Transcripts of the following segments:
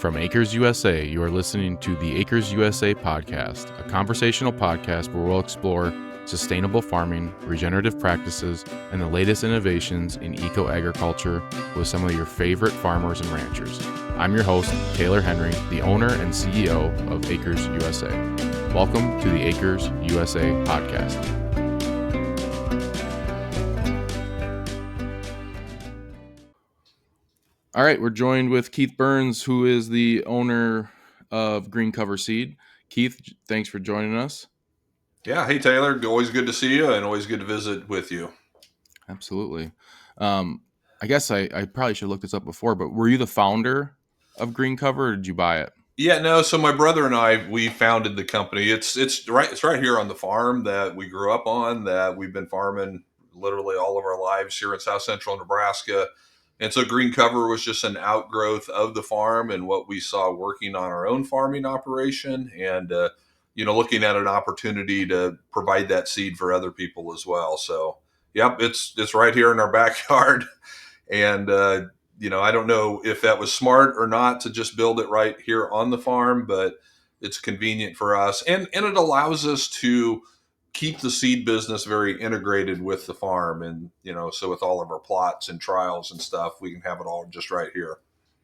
From Acres USA, you are listening to the Acres USA podcast, a conversational podcast where we'll explore sustainable farming, regenerative practices, and the latest innovations in eco-agriculture with some of your favorite farmers and ranchers. I'm your host, Taylor Henry, the owner and CEO of Acres USA. Welcome to the Acres USA podcast. All right, we're joined with Keith Burns, who is the owner of Green Cover Seed. Keith, thanks for joining us. Yeah. Hey, Taylor. Always good to see you and always good to visit with you. Absolutely. I guess I probably should look this up before, but were you the founder of Green Cover or did you buy it? Yeah, no. So my brother and I, we founded the company. It's right here on the farm that we grew up on, that we've been farming literally all of our lives here in South Central Nebraska. And so Green Cover was just an outgrowth of the farm and what we saw working on our own farming operation, and looking at an opportunity to provide that seed for other people as well. So, yep, it's right here in our backyard. And, I don't know if that was smart or not to just build it right here on the farm, but it's convenient for us. And it allows us to keep the seed business very integrated with the farm. And, so with all of our plots and trials and stuff, we can have it all just right here.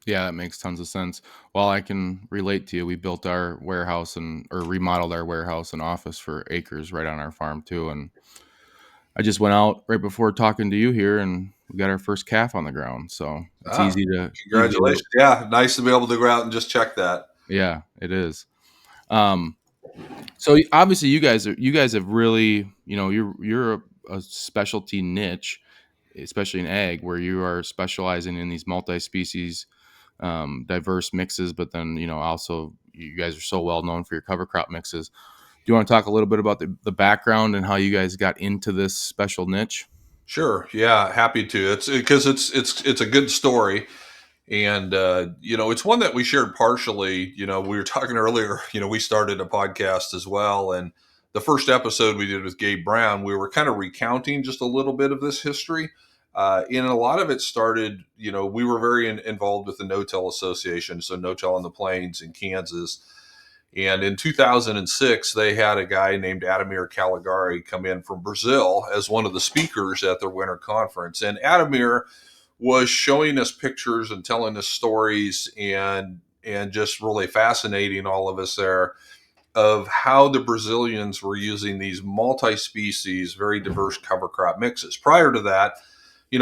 Yeah, that makes tons of sense. Well, I can relate to you. We built our warehouse or remodeled our warehouse and office for Acres right on our farm too. And I just went out right before talking to you here and we got our first calf on the ground. So it's easy to. Congratulations. Yeah. Nice to be able to go out and just check that. Yeah, it is. So obviously you guys have really, you're a specialty niche, especially in ag, where you are specializing in these multi-species, diverse mixes. But then, also you guys are so well known for your cover crop mixes. Do you want to talk a little bit about the background and how you guys got into this special niche? Sure. Yeah. Happy to. It's because it's a good story. And, it's one that we shared partially. We were talking earlier, we started a podcast as well. And the first episode we did with Gabe Brown, we were kind of recounting just a little bit of this history. And a lot of it started, we were very involved with the No-Till Association. So No-Till on the Plains in Kansas. And in 2006, they had a guy named Ademir Caligari come in from Brazil as one of the speakers at their winter conference. And Ademir was showing us pictures and telling us stories and just really fascinating all of us there of how the Brazilians were using these multi-species, very diverse cover crop mixes. Prior to that,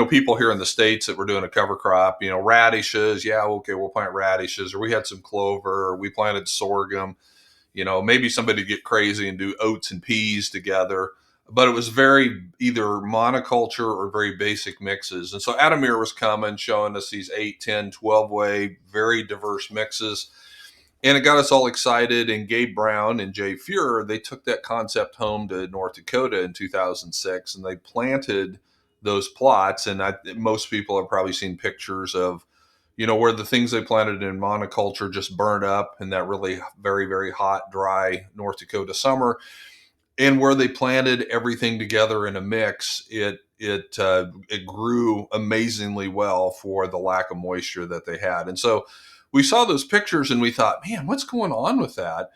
people here in the States that were doing a cover crop, radishes. Yeah, okay, we'll plant radishes, or we had some clover, or we planted sorghum. Maybe somebody get crazy and do oats and peas together. But it was very either monoculture or very basic mixes. And so Ademir was coming, showing us these 8, 10, 12-way, very diverse mixes. And it got us all excited. And Gabe Brown and Jay Fuhrer, they took that concept home to North Dakota in 2006, and they planted those plots. And most people have probably seen pictures of, where the things they planted in monoculture just burned up in that really very, very hot, dry North Dakota summer. And where they planted everything together in a mix, it grew amazingly well for the lack of moisture that they had. And so we saw those pictures and we thought, man, what's going on with that?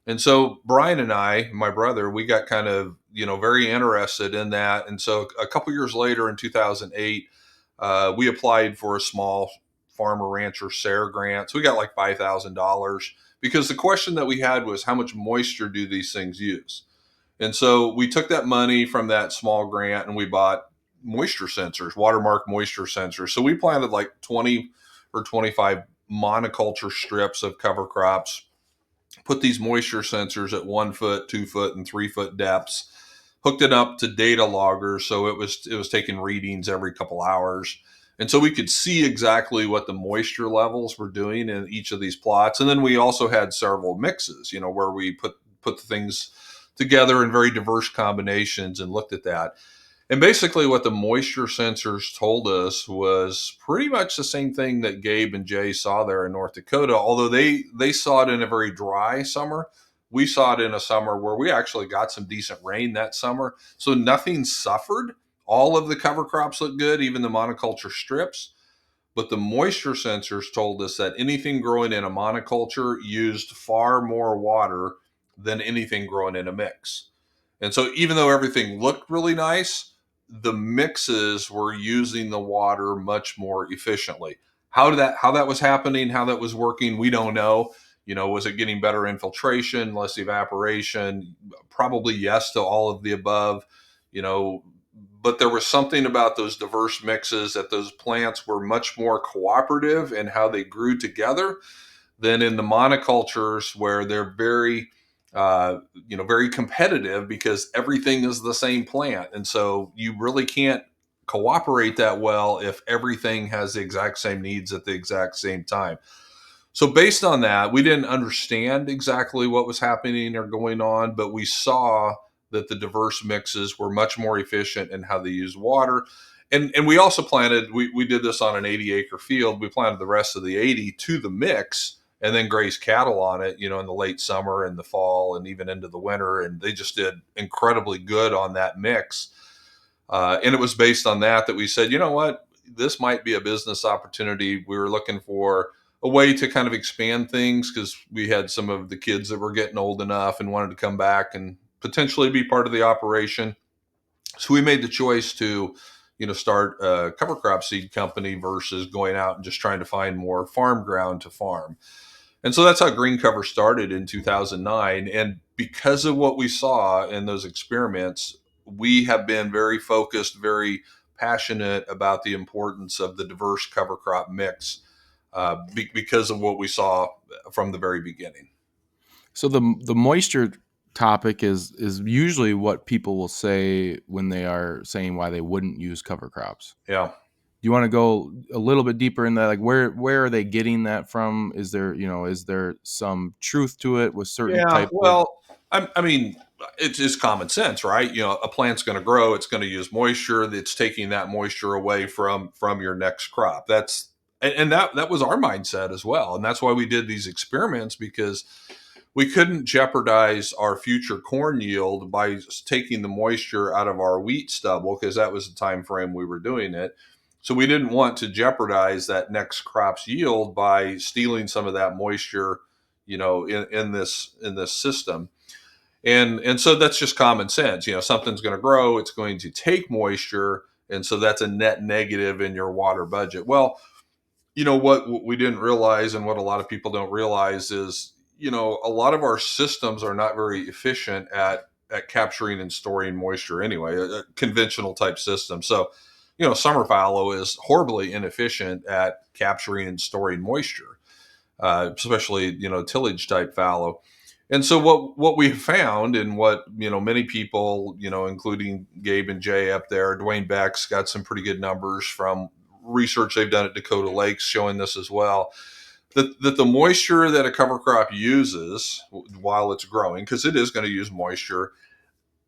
And so Brian and I, my brother, we got kind of, very interested in that. And so a couple years later in 2008, we applied for a small farmer rancher SARE grant. So we got like $5,000 because the question that we had was, how much moisture do these things use? And so we took that money from that small grant and we bought moisture sensors, watermark moisture sensors. So we planted like 20 or 25 monoculture strips of cover crops, put these moisture sensors at 1 foot, 2 foot, and 3 foot depths, hooked it up to data loggers. So it was taking readings every couple hours. And so we could see exactly what the moisture levels were doing in each of these plots. And then we also had several mixes, where we put the things together in very diverse combinations and looked at that. And basically what the moisture sensors told us was pretty much the same thing that Gabe and Jay saw there in North Dakota, although they saw it in a very dry summer. We saw it in a summer where we actually got some decent rain that summer. So nothing suffered. All of the cover crops looked good, even the monoculture strips. but the moisture sensors told us that anything growing in a monoculture used far more water than anything growing in a mix. And so even though everything looked really nice, the mixes were using the water much more efficiently. How that was happening, how that was working, we don't know. Was it getting better infiltration, less evaporation? Probably yes to all of the above. You know, but there was something about those diverse mixes that those plants were much more cooperative in how they grew together than in the monocultures where they're very competitive because everything is the same plant, and so you really can't cooperate that well if everything has the exact same needs at the exact same time. So based on that, we didn't understand exactly what was happening or going on, but we saw that the diverse mixes were much more efficient in how they use water. And we also planted, we did this on an 80-acre field. We planted the rest of the 80 to the mix and then grazed cattle on it, in the late summer and the fall and even into the winter. And they just did incredibly good on that mix. And it was based on that we said, you know what, this might be a business opportunity. We were looking for a way to kind of expand things because we had some of the kids that were getting old enough and wanted to come back and potentially be part of the operation. So we made the choice to, start a cover crop seed company versus going out and just trying to find more farm ground to farm. And so that's how Green Cover started in 2009. And because of what we saw in those experiments, we have been very focused, very passionate about the importance of the diverse cover crop mix because of what we saw from the very beginning. So the moisture topic is usually what people will say when they are saying why they wouldn't use cover crops. Yeah. Do you want to go a little bit deeper in that? Like where are they getting that from? Is there some truth to it with certain Yeah. types of? Well, I mean, it's just common sense, right? A plant's going to grow; it's going to use moisture. It's taking that moisture away from your next crop. And that was our mindset as well, and that's why we did these experiments because we couldn't jeopardize our future corn yield by taking the moisture out of our wheat stubble because that was the time frame we were doing it. So we didn't want to jeopardize that next crop's yield by stealing some of that moisture, in this system. And so that's just common sense. Something's going to grow, it's going to take moisture, and so that's a net negative in your water budget. Well, what we didn't realize and what a lot of people don't realize is a lot of our systems are not very efficient at capturing and storing moisture anyway, a conventional type system. So summer fallow is horribly inefficient at capturing and storing moisture, especially tillage type fallow. And so what we found, and what many people, including Gabe and Jay up there, Dwayne Beck's got some pretty good numbers from research they've done at Dakota Lakes showing this as well, that the moisture that a cover crop uses while it's growing, because it is going to use moisture,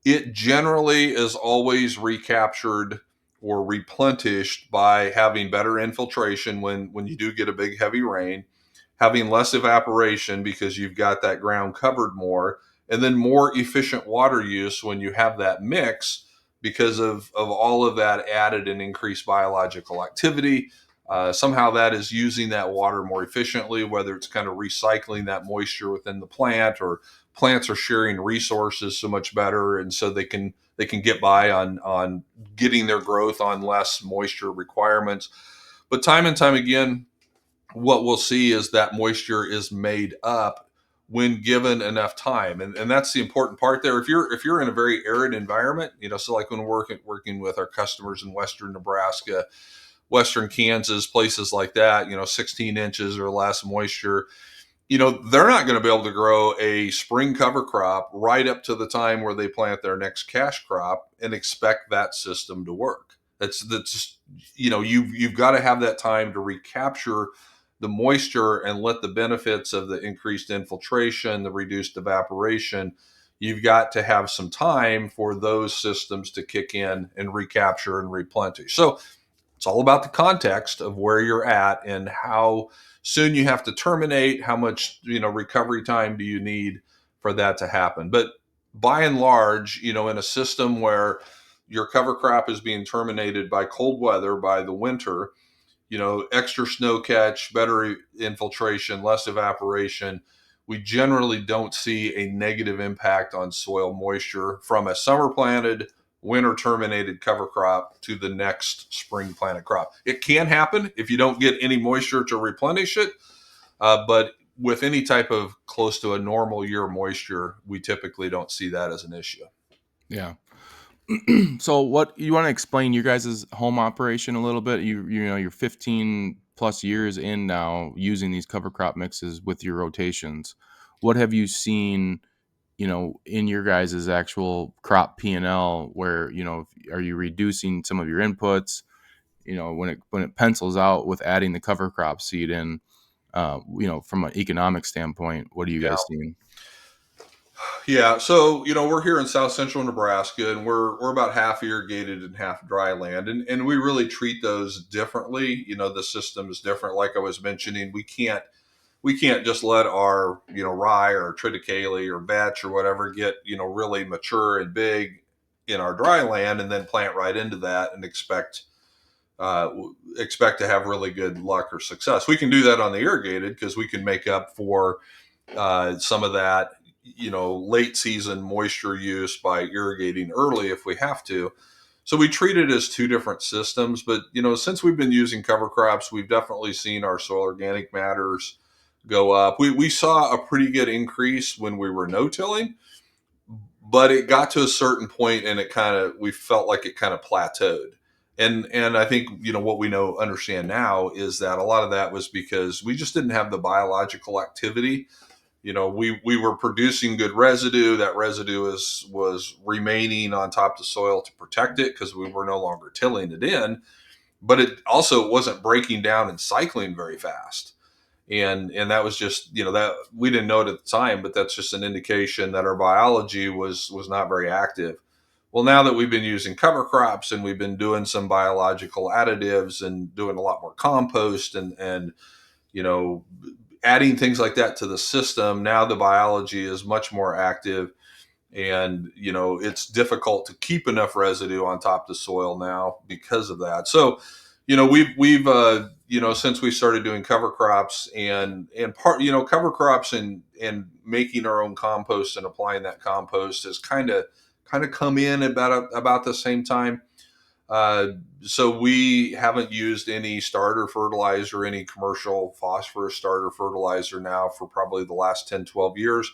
it generally is always recaptured or replenished by having better infiltration when you do get a big heavy rain, having less evaporation because you've got that ground covered more, and then more efficient water use when you have that mix because of all of that added and increased biological activity. Somehow that is using that water more efficiently, whether it's kind of recycling that moisture within the plant, or plants are sharing resources so much better, and so they can get by on getting their growth on less moisture requirements. But time and time again, what we'll see is that moisture is made up when given enough time, and that's the important part there. If you're in a very arid environment, so like when we're working with our customers in western Nebraska, western Kansas, places like that, 16 inches or less moisture, they're not going to be able to grow a spring cover crop right up to the time where they plant their next cash crop and expect that system to work. That's you've got to have that time to recapture the moisture and let the benefits of the increased infiltration, the reduced evaporation, you've got to have some time for those systems to kick in and recapture and replenish. So it's all about the context of where you're at and how soon you have to terminate, how much, recovery time do you need for that to happen. But by and large, in a system where your cover crop is being terminated by cold weather, by the winter, extra snow catch, better infiltration, less evaporation, we generally don't see a negative impact on soil moisture from a summer planted, winter terminated cover crop to the next spring planted crop. It can happen if you don't get any moisture to replenish it, but with any type of close to a normal year moisture, we typically don't see that as an issue. Yeah. So what you want to explain your guys' home operation a little bit? You know, you're 15 plus years in now using these cover crop mixes with your rotations. What have you seen, you know, in your guys' actual crop P&L where, you know, are you reducing some of your inputs? You know, when it pencils out with adding the cover crop seed in, you know, from an economic standpoint, what are you Yeah. guys seeing? Yeah, so we're here in South Central Nebraska, and we're about half irrigated and half dry land, and we really treat those differently. The system is different. Like I was mentioning, we can't just let our rye or triticale or vetch or whatever get really mature and big in our dry land, and then plant right into that and uh, expect to have really good luck or success. We can do that on the irrigated because we can make up for some of that late season moisture use by irrigating early if we have to. So we treat it as two different systems. But since we've been using cover crops, we've definitely seen our soil organic matters go up. We saw a pretty good increase when we were no tilling, but it got to a certain point and we felt like it kind of plateaued. And I think what we understand now is that a lot of that was because we just didn't have the biological activity. We were producing good residue. That residue was remaining on top of the soil to protect it because we were no longer tilling it in, but it also wasn't breaking down and cycling very fast. And that was just that we didn't know it at the time, but that's just an indication that our biology was not very active. Well, now that we've been using cover crops and we've been doing some biological additives and doing a lot more compost and you know adding things like that to the system, now the biology is much more active, and it's difficult to keep enough residue on top of the soil now because of that. So we've since we started doing cover crops and part cover crops and making our own compost and applying that compost has kind of come in about the same time. uh, so we haven't used any starter fertilizer, any commercial phosphorus starter fertilizer now for probably the last 10, 12 years.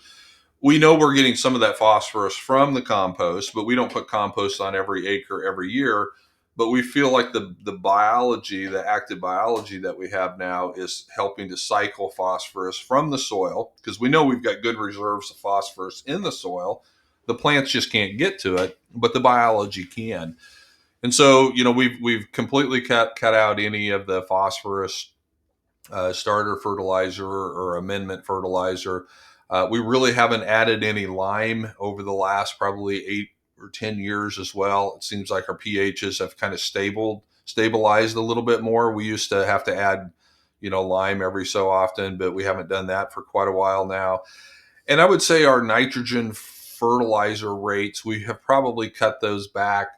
We know we're getting some of that phosphorus from the compost, but we don't put compost on every acre every year. But we feel like the biology, the active biology that we have now is helping to cycle phosphorus from the soil, because we know we've got good reserves of phosphorus in the soil. The plants just can't get to it, but the biology can. And so, we've completely cut out any of the phosphorus starter fertilizer or amendment fertilizer. We really haven't added any lime over the last probably 8 or 10 years as well. It seems like our pHs have kind of stabilized a little bit more. We used to have to add, lime every so often, but we haven't done that for quite a while now. And I would say our nitrogen fertilizer rates, we have probably cut those back,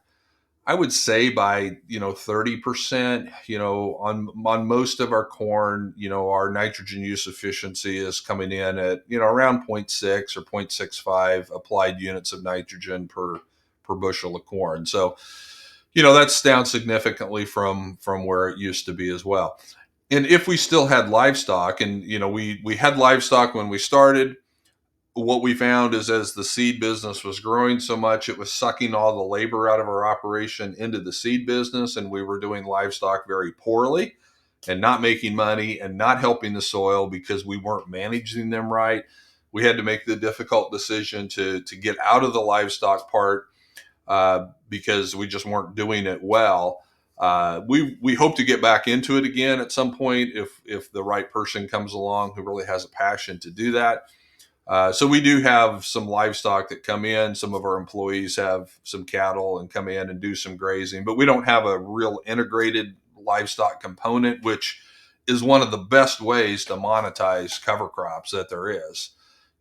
I would say, by 30%. On most of our corn, our nitrogen use efficiency is coming in at around zero point 0.6 or 0.65 applied units of nitrogen per bushel of corn. So that's down significantly from where it used to be as well. And if we still had livestock, and we had livestock when we started, what we found is as the seed business was growing so much, it was sucking all the labor out of our operation into the seed business, and we were doing livestock very poorly and not making money and not helping the soil because we weren't managing them right. We had to make the difficult decision to get out of the livestock part because we just weren't doing it well. We hope to get back into it again at some point if the right person comes along who really has a passion to do that. So we do have some livestock that come in. Some of our employees have some cattle and come in and do some grazing, but we don't have a real integrated livestock component, which is one of the best ways to monetize cover crops that there is.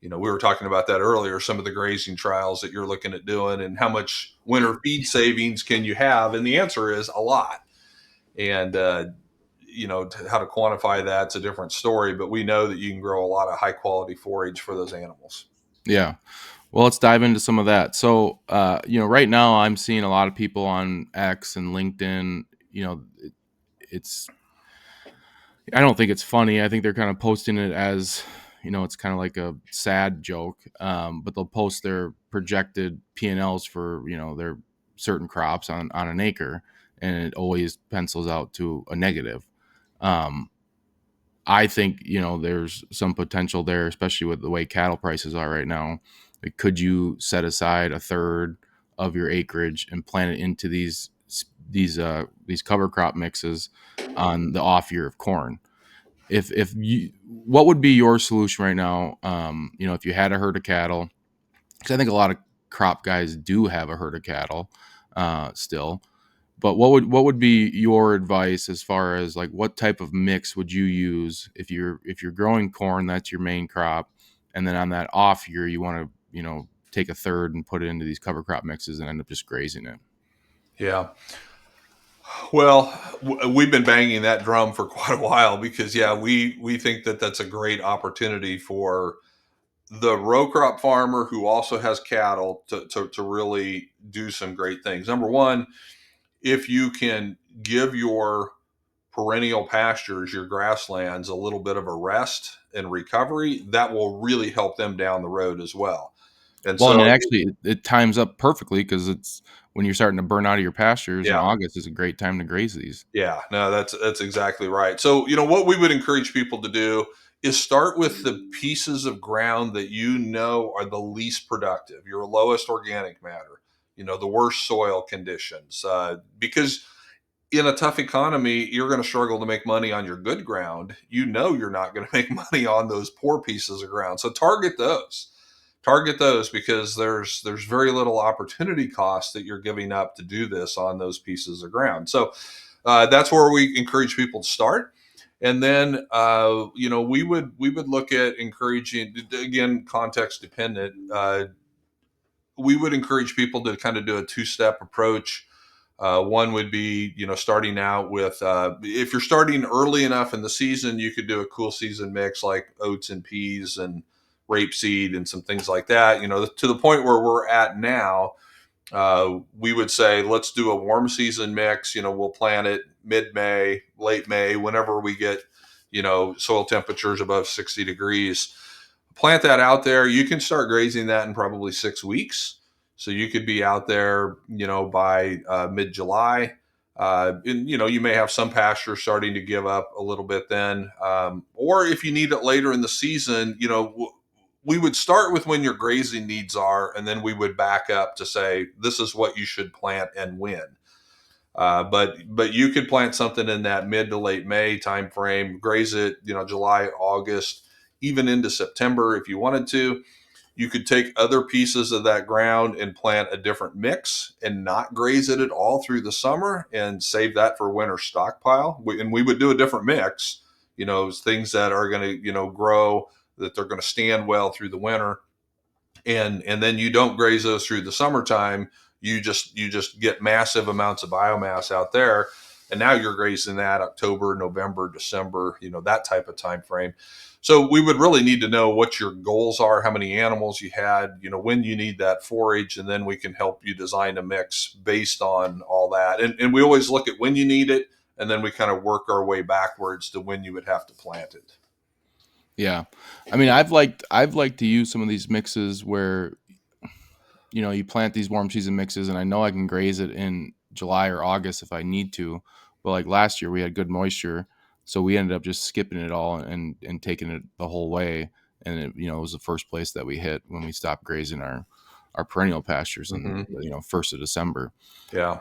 We were talking about that earlier, some of the grazing trials that you're looking at doing and how much winter feed savings can you have? And the answer is a lot. And how to quantify that's a different story, but we know that you can grow a lot of high quality forage for those animals. Yeah. Well, let's dive into some of that. So, right now I'm seeing a lot of people on X and LinkedIn. It's I don't think it's funny. I think they're kind of posting it as, it's kind of like a sad joke. But they'll post their projected P&Ls for, their certain crops on an acre, and it always pencils out to a negative. Um, I think, there's some potential there, especially with the way cattle prices are right now. Like, could you set aside a third of your acreage and plant it into these cover crop mixes on the off year of corn? If you, what would be your solution right now? If you had a herd of cattle, because I think a lot of crop guys do have a herd of cattle still. But what would be your advice as far as like what type of mix would you use if you're growing corn, that's your main crop, and then on that off year you want to take a third and put it into these cover crop mixes and end up just grazing it? Yeah. Well, we've been banging that drum for quite a while because, yeah, we think that that's a great opportunity for the row crop farmer who also has cattle to really do some great things. Number one, if you can give your perennial pastures, your grasslands, a little bit of a rest and recovery, that will really help them down the road as well. And Well, and so, it actually it times up perfectly because it's when you're starting to burn out of your pastures, and yeah, August is a great time to graze these. yeah, no, that's exactly right. So, what we would encourage people to do is start with the pieces of ground that are the least productive, your lowest organic matter, the worst soil conditions, because in a tough economy, you're going to struggle to make money on your good ground. You're not going to make money on those poor pieces of ground. So target those because there's very little opportunity cost that you're giving up to do this on those pieces of ground. So that's where we encourage people to start. And then, we would look at encouraging, again, context dependent. We would encourage people to kind of do a two-step approach. One would be, starting out with, if you're starting early enough in the season, you could do a cool season mix like oats and peas and rapeseed and some things like that. To the point where we're at now, we would say, let's do a warm season mix. We'll plant it mid-May, late May, whenever we get, soil temperatures above 60 degrees. Plant that out there. You can start grazing that in probably 6 weeks. So you could be out there, by mid-July. And, you may have some pasture starting to give up a little bit then. Or if you need it later in the season, we would start with when your grazing needs are, and then we would back up to say, this is what you should plant and when. But you could plant something in that mid to late May timeframe, graze it, July, August, even into September if you wanted to. You could take other pieces of that ground and plant a different mix and not graze it at all through the summer and save that for winter stockpile. And we would do a different mix, things that are going to, grow, that they're going to stand well through the winter. And then you don't graze those through the summertime. You just get massive amounts of biomass out there. And now you're grazing that October, November, December, that type of time frame. So we would really need to know what your goals are, how many animals you had, when you need that forage, and then we can help you design a mix based on all that. And we always look at when you need it, and then we kind of work our way backwards to when you would have to plant it. Yeah, I mean, I've liked to use some of these mixes where you plant these warm season mixes, and I know I can graze it in July or August if I need to. But like last year, we had good moisture, so we ended up just skipping it all and taking it the whole way. And it was the first place that we hit when we stopped grazing our perennial pastures in Mm-hmm. 1st of December. Yeah.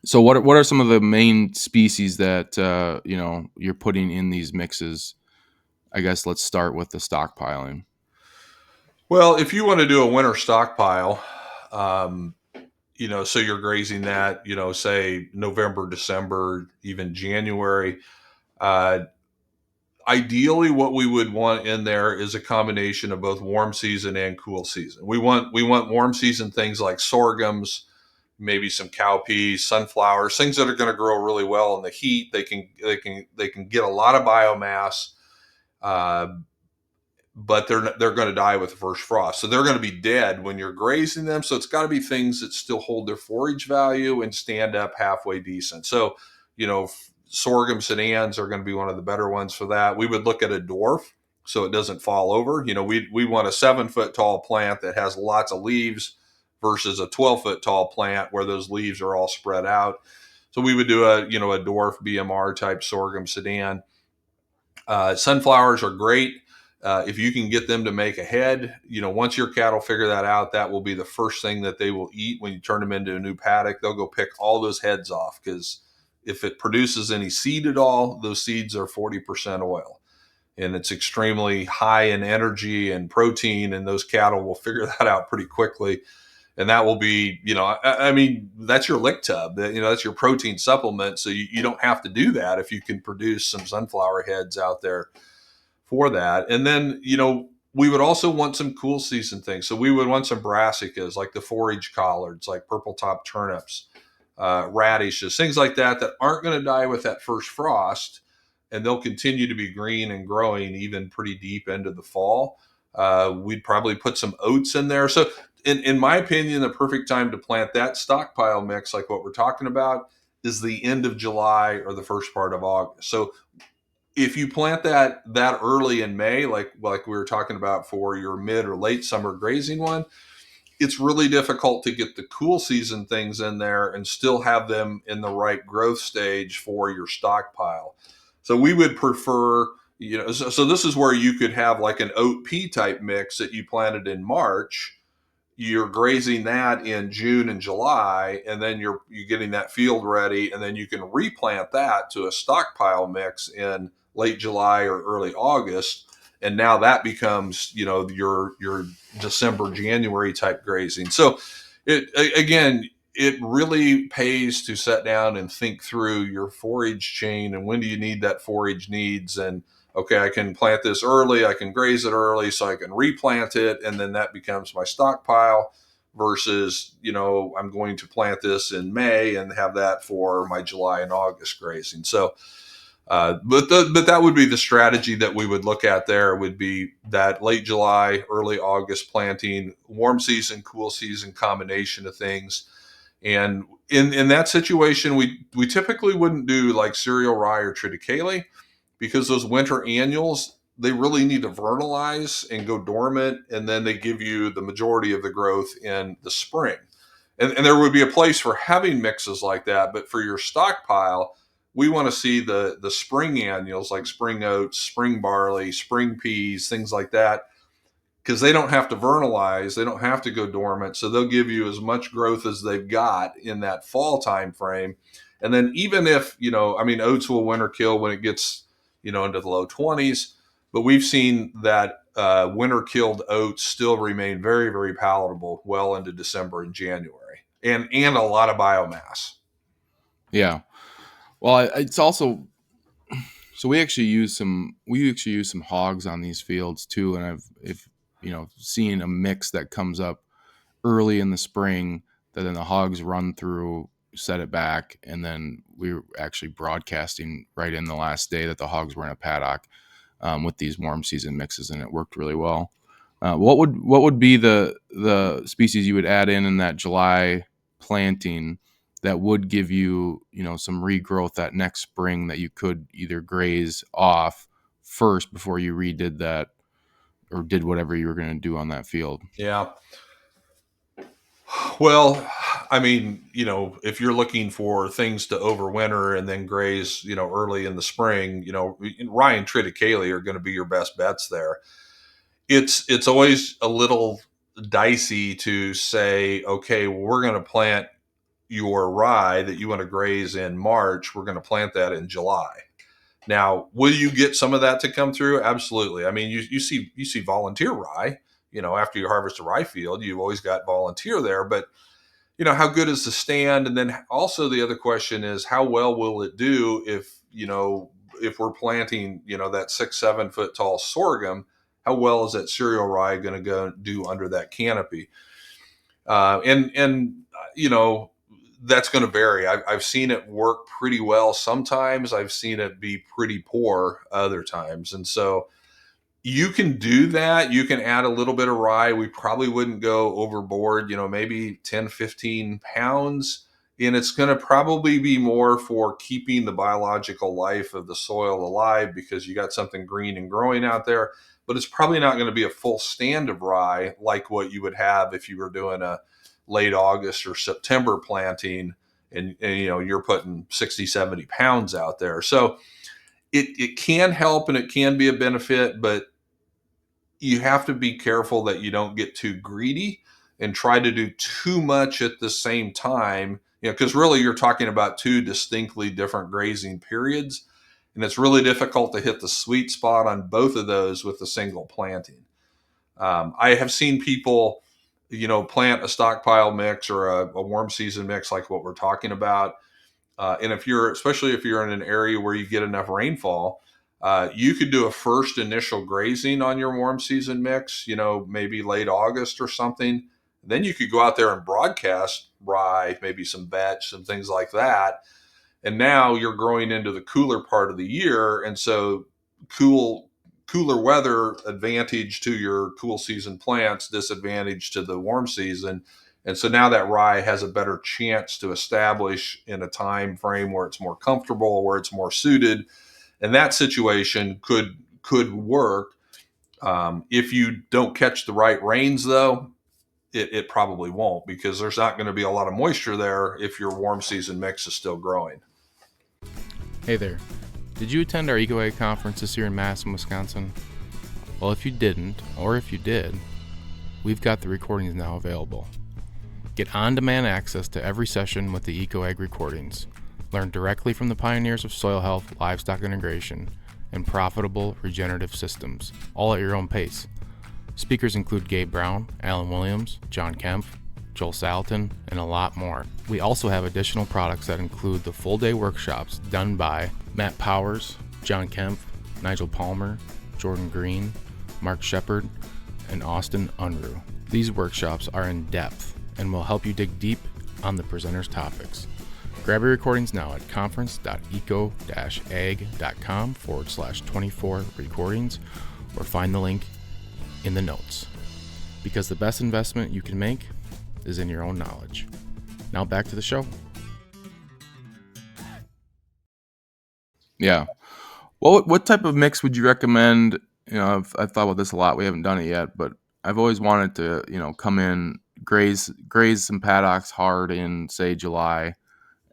So what are some of the main species that you're putting in these mixes? I guess let's start with the stockpiling. Well, if you want to do a winter stockpile, um, so you're grazing that, say November, December, even January. Uh, Ideally, what we would want in there is a combination of both warm season and cool season. We want warm season things like sorghums, maybe some cowpeas, sunflowers, things that are going to grow really well in the heat. They can get a lot of biomass, uh, but they're going to die with the first frost. So they're going to be dead when you're grazing them. So it's got to be things that still hold their forage value and stand up halfway decent. So, sorghum sedans are going to be one of the better ones for that. We would look at a dwarf so it doesn't fall over. We want a 7 foot tall plant that has lots of leaves versus a 12 foot tall plant where those leaves are all spread out. So we would do a dwarf BMR type sorghum sedan. Sunflowers are great. If you can get them to make a head, once your cattle figure that out, that will be the first thing that they will eat when you turn them into a new paddock. They'll go pick all those heads off, because if it produces any seed at all, those seeds are 40% oil. And it's extremely high in energy and protein, and those cattle will figure that out pretty quickly. And that will be, that's your lick tub. That's your protein supplement. So you don't have to do that if you can produce some sunflower heads out there for that. And then, we would also want some cool season things. So we would want some brassicas, like the forage collards, like purple top turnips, radishes, things like that aren't going to die with that first frost. And they'll continue to be green and growing even pretty deep into the fall. We'd probably put some oats in there. So in my opinion, the perfect time to plant that stockpile mix, like what we're talking about, is the end of July or the first part of August. So if you plant that early in May, like we were talking about for your mid or late summer grazing one, it's really difficult to get the cool season things in there and still have them in the right growth stage for your stockpile. So we would prefer, so this is where you could have like an oat pea type mix that you planted in March. You're grazing that in June and July, and then you're getting that field ready, and then you can replant that to a stockpile mix in late July or early August, and now that becomes your December, January type grazing. So it really pays to sit down and think through your forage chain and when do you need that forage needs. And okay, I can plant this early, I can graze it early, so I can replant it, and then that becomes my stockpile, versus, I'm going to plant this in May and have that for my July and August grazing. So, but that would be the strategy that we would look at. There would be that late July, early August planting, warm season, cool season combination of things. And in that situation, we typically wouldn't do like cereal rye or triticale, because those winter annuals, they really need to vernalize and go dormant, and then they give you the majority of the growth in the spring. And there would be a place for having mixes like that, but for your stockpile, we want to see the spring annuals, like spring oats, spring barley, spring peas, things like that, because they don't have to vernalize, they don't have to go dormant, so they'll give you as much growth as they've got in that fall time frame. And then even if oats will winter kill when it gets into the low 20s, but we've seen that winter killed oats still remain very, very palatable well into December and January, and a lot of biomass. Yeah. Well, it's also, so we actually use some hogs on these fields too, and I've seen a mix that comes up early in the spring that then the hogs run through, set it back, and then we were actually broadcasting right in the last day that the hogs were in a paddock with these warm season mixes, and it worked really well. What would be the species you would add in that July planting that would give you some regrowth that next spring that you could either graze off first before you redid that or did whatever you were going to do on that field? Yeah. Well, if you're looking for things to overwinter and then graze, early in the spring, rye and triticale are going to be your best bets there. It's always a little dicey to say, okay, well, we're going to plant your rye that you want to graze in March. We're going to plant that in July. Now, will you get some of that to come through? Absolutely. I mean, you see volunteer rye. After you harvest a rye field, you've always got volunteer there, but how good is the stand? And then also the other question is, how well will it do if we're planting, that 6-7 foot tall sorghum? How well is that cereal rye going to go do under that canopy? And that's going to vary. I've seen it work pretty well sometimes. I've seen it be pretty poor other times. And so you can do that. You can add a little bit of rye. We probably wouldn't go overboard, maybe 10, 15 pounds. And it's going to probably be more for keeping the biological life of the soil alive because you got something green and growing out there. But it's probably not going to be a full stand of rye like what you would have if you were doing a late August or September planting and you're putting 60, 70 pounds out there. So it can help and it can be a benefit, but you have to be careful that you don't get too greedy and try to do too much at the same time, because really you're talking about two distinctly different grazing periods. And it's really difficult to hit the sweet spot on both of those with a single planting. I have seen people, plant a stockpile mix or a warm season mix like what we're talking about. And especially if you're in an area where you get enough rainfall, you could do a first initial grazing on your warm season mix, maybe late August or something. Then you could go out there and broadcast rye, maybe some vetch, some things like that. And now you're growing into the cooler part of the year. And so cooler weather advantage to your cool season plants, disadvantage to the warm season. And so now that rye has a better chance to establish in a time frame where it's more comfortable, where it's more suited. And that situation could work. If you don't catch the right rains, though, it probably won't, because there's not going to be a lot of moisture there if your warm season mix is still growing. Hey there. Did you attend our EcoAg conference this year in Madison, Wisconsin? Well, if you didn't, or if you did, we've got the recordings now available. Get on-demand access to every session with the EcoAg recordings. Learn directly from the pioneers of soil health, livestock integration, and profitable regenerative systems, all at your own pace. Speakers include Gabe Brown, Alan Williams, John Kempf, Joel Salatin, and a lot more. We also have additional products that include the full-day workshops done by Matt Powers, John Kempf, Nigel Palmer, Jordan Green, Mark Shepard, and Austin Unruh. These workshops are in depth and will help you dig deep on the presenters' topics. Grab your recordings now at conference.eco-ag.com/24 recordings or find the link in the notes. Because the best investment you can make is in your own knowledge. Now back to the show. Yeah. Well, what type of mix would you recommend? I've thought about this a lot. We haven't done it yet, but I've always wanted to, come in, graze some paddocks hard in, say, July.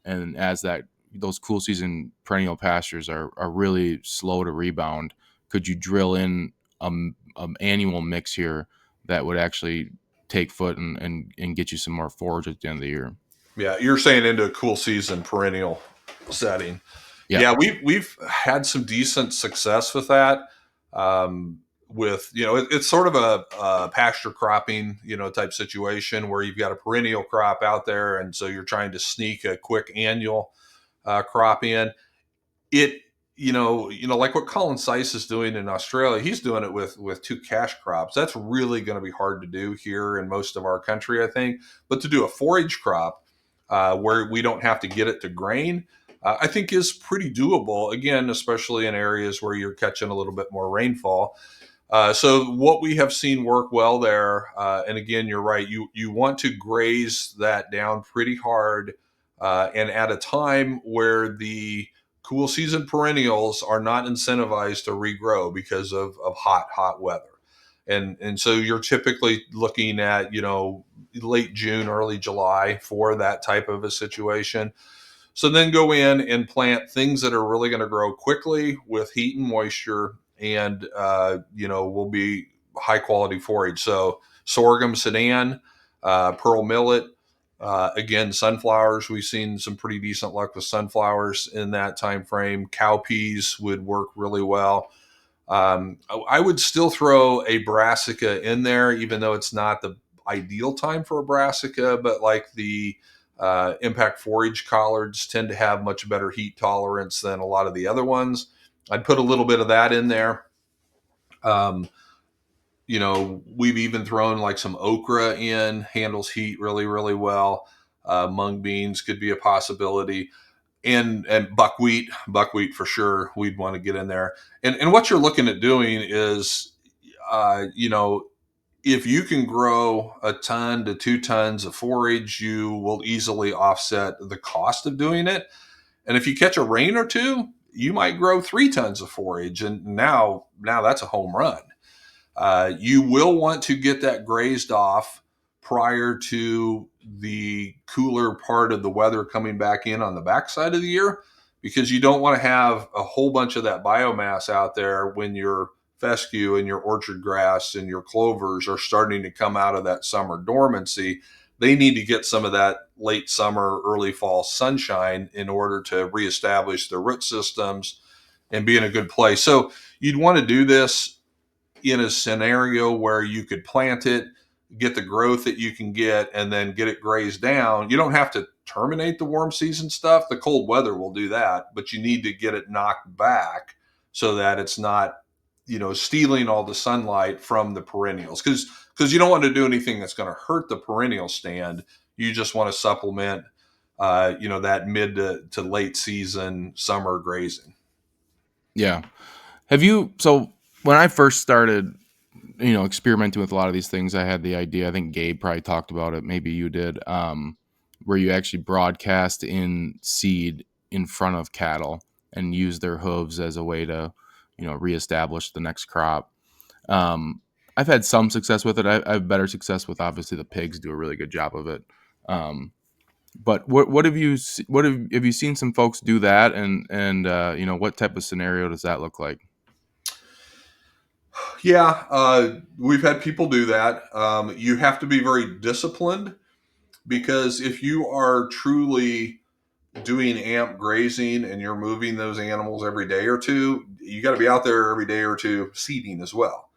And as those cool season perennial pastures are really slow to rebound, could you drill in an annual mix here that would actually take foot and get you some more forage at the end of the year? Yeah, you're saying into a cool season perennial setting. Yeah. We've had some decent success with that. With it's sort of a pasture cropping type situation where you've got a perennial crop out there, and so you're trying to sneak a quick annual crop in. It like what Colin Seiss is doing in Australia. He's doing it with two cash crops. That's really going to be hard to do here in most of our country, I think. But to do a forage crop where we don't have to get it to grain, I think is pretty doable. Again, especially in areas where you're catching a little bit more rainfall. So what we have seen work well there, and again, you're right. You want to graze that down pretty hard, and at a time where the cool season perennials are not incentivized to regrow because of hot weather. And so you're typically looking at, late June, early July for that type of a situation. So then go in and plant things that are really going to grow quickly with heat and moisture and, will be high quality forage. So sorghum, Sudan, pearl millet, again, sunflowers. We've seen some pretty decent luck with sunflowers in that time frame. Cowpeas would work really well. I would still throw a brassica in there, even though it's not the ideal time for a brassica. But like the impact forage collards tend to have much better heat tolerance than a lot of the other ones. I'd put a little bit of that in there. We've even thrown like some okra in, handles heat really, really well. Mung beans could be a possibility, and buckwheat for sure. We'd want to get in there. And what you're looking at doing is, you know, if you can grow a ton to 2 tons of forage, you will easily offset the cost of doing it. And if you catch a rain or two, you might grow 3 tons of forage, and now that's a home run. You will want to get that grazed off prior to the cooler part of the weather coming back in on the backside of the year, because you don't want to have a whole bunch of that biomass out there when your fescue and your orchard grass and your clovers are starting to come out of that summer dormancy. They need to get some of that late summer, early fall sunshine in order to reestablish their root systems and be in a good place. So you'd want to do this in a scenario where you could plant it, get the growth that you can get, and then get it grazed down. You don't have to terminate the warm season stuff. The cold weather will do that, but you need to get it knocked back so that it's not, stealing all the sunlight from the perennials. Because you don't want to do anything that's going to hurt the perennial stand. You just want to supplement, that mid to late season summer grazing. Yeah. So when I first started, experimenting with a lot of these things, I had the idea, I think Gabe probably talked about it, maybe you did, where you actually broadcast in seed in front of cattle and use their hooves as a way to, reestablish the next crop. I've had some success with it. I have better success with, obviously, the pigs do a really good job of it. But what have you have you seen some folks do that, and what type of scenario does that look like? Yeah, we've had people do that. You have to be very disciplined, because if you are truly doing amp grazing and you're moving those animals every day or two, you got to be out there every day or two seeding as well.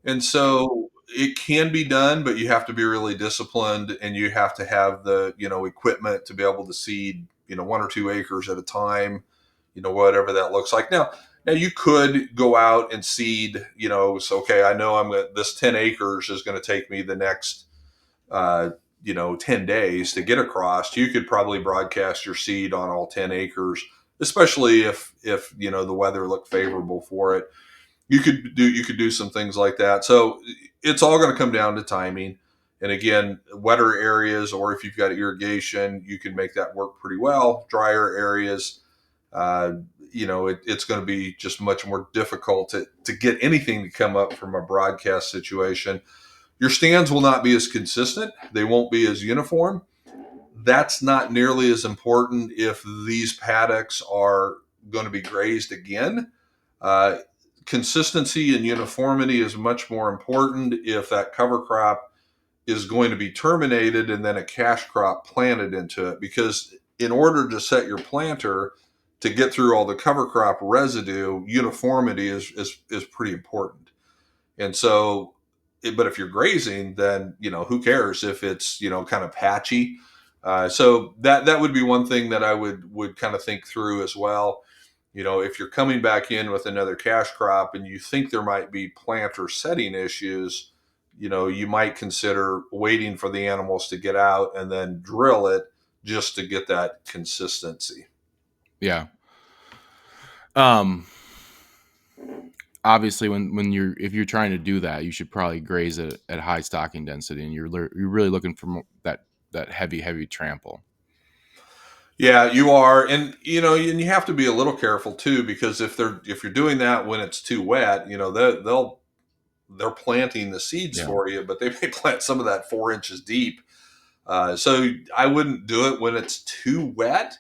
And so it can be done, but you have to be really disciplined, and you have to have the, equipment to be able to seed, 1 or 2 acres at a time, whatever that looks like. Now you could go out and seed, so, okay, I know this 10 acres is going to take me the next, 10 days to get across. You could probably broadcast your seed on all 10 acres, especially if, the weather looked favorable for it. You could do some things like that. So it's all going to come down to timing. And again, wetter areas, or if you've got irrigation, you can make that work pretty well. Drier areas, it's going to be just much more difficult to get anything to come up from a broadcast situation. Your stands will not be as consistent. They won't be as uniform. That's not nearly as important if these paddocks are going to be grazed again. Uh, Consistency and uniformity is much more important if that cover crop is going to be terminated and then a cash crop planted into it. Because in order to set your planter to get through all the cover crop residue, uniformity is pretty important. And so, but if you're grazing, then, who cares if it's, kind of patchy. So that would be one thing that I would kind of think through as well. If you're coming back in with another cash crop and you think there might be plant or setting issues, you might consider waiting for the animals to get out and then drill it just to get that consistency. Yeah. Obviously, if you're trying to do that, you should probably graze it at high stocking density, and you're really looking for that heavy trample. Yeah, you are, and you have to be a little careful too, because if you're doing that when it's too wet, they're planting the seeds Yeah. for you, but they may plant some of that 4 inches deep. So I wouldn't do it when it's too wet,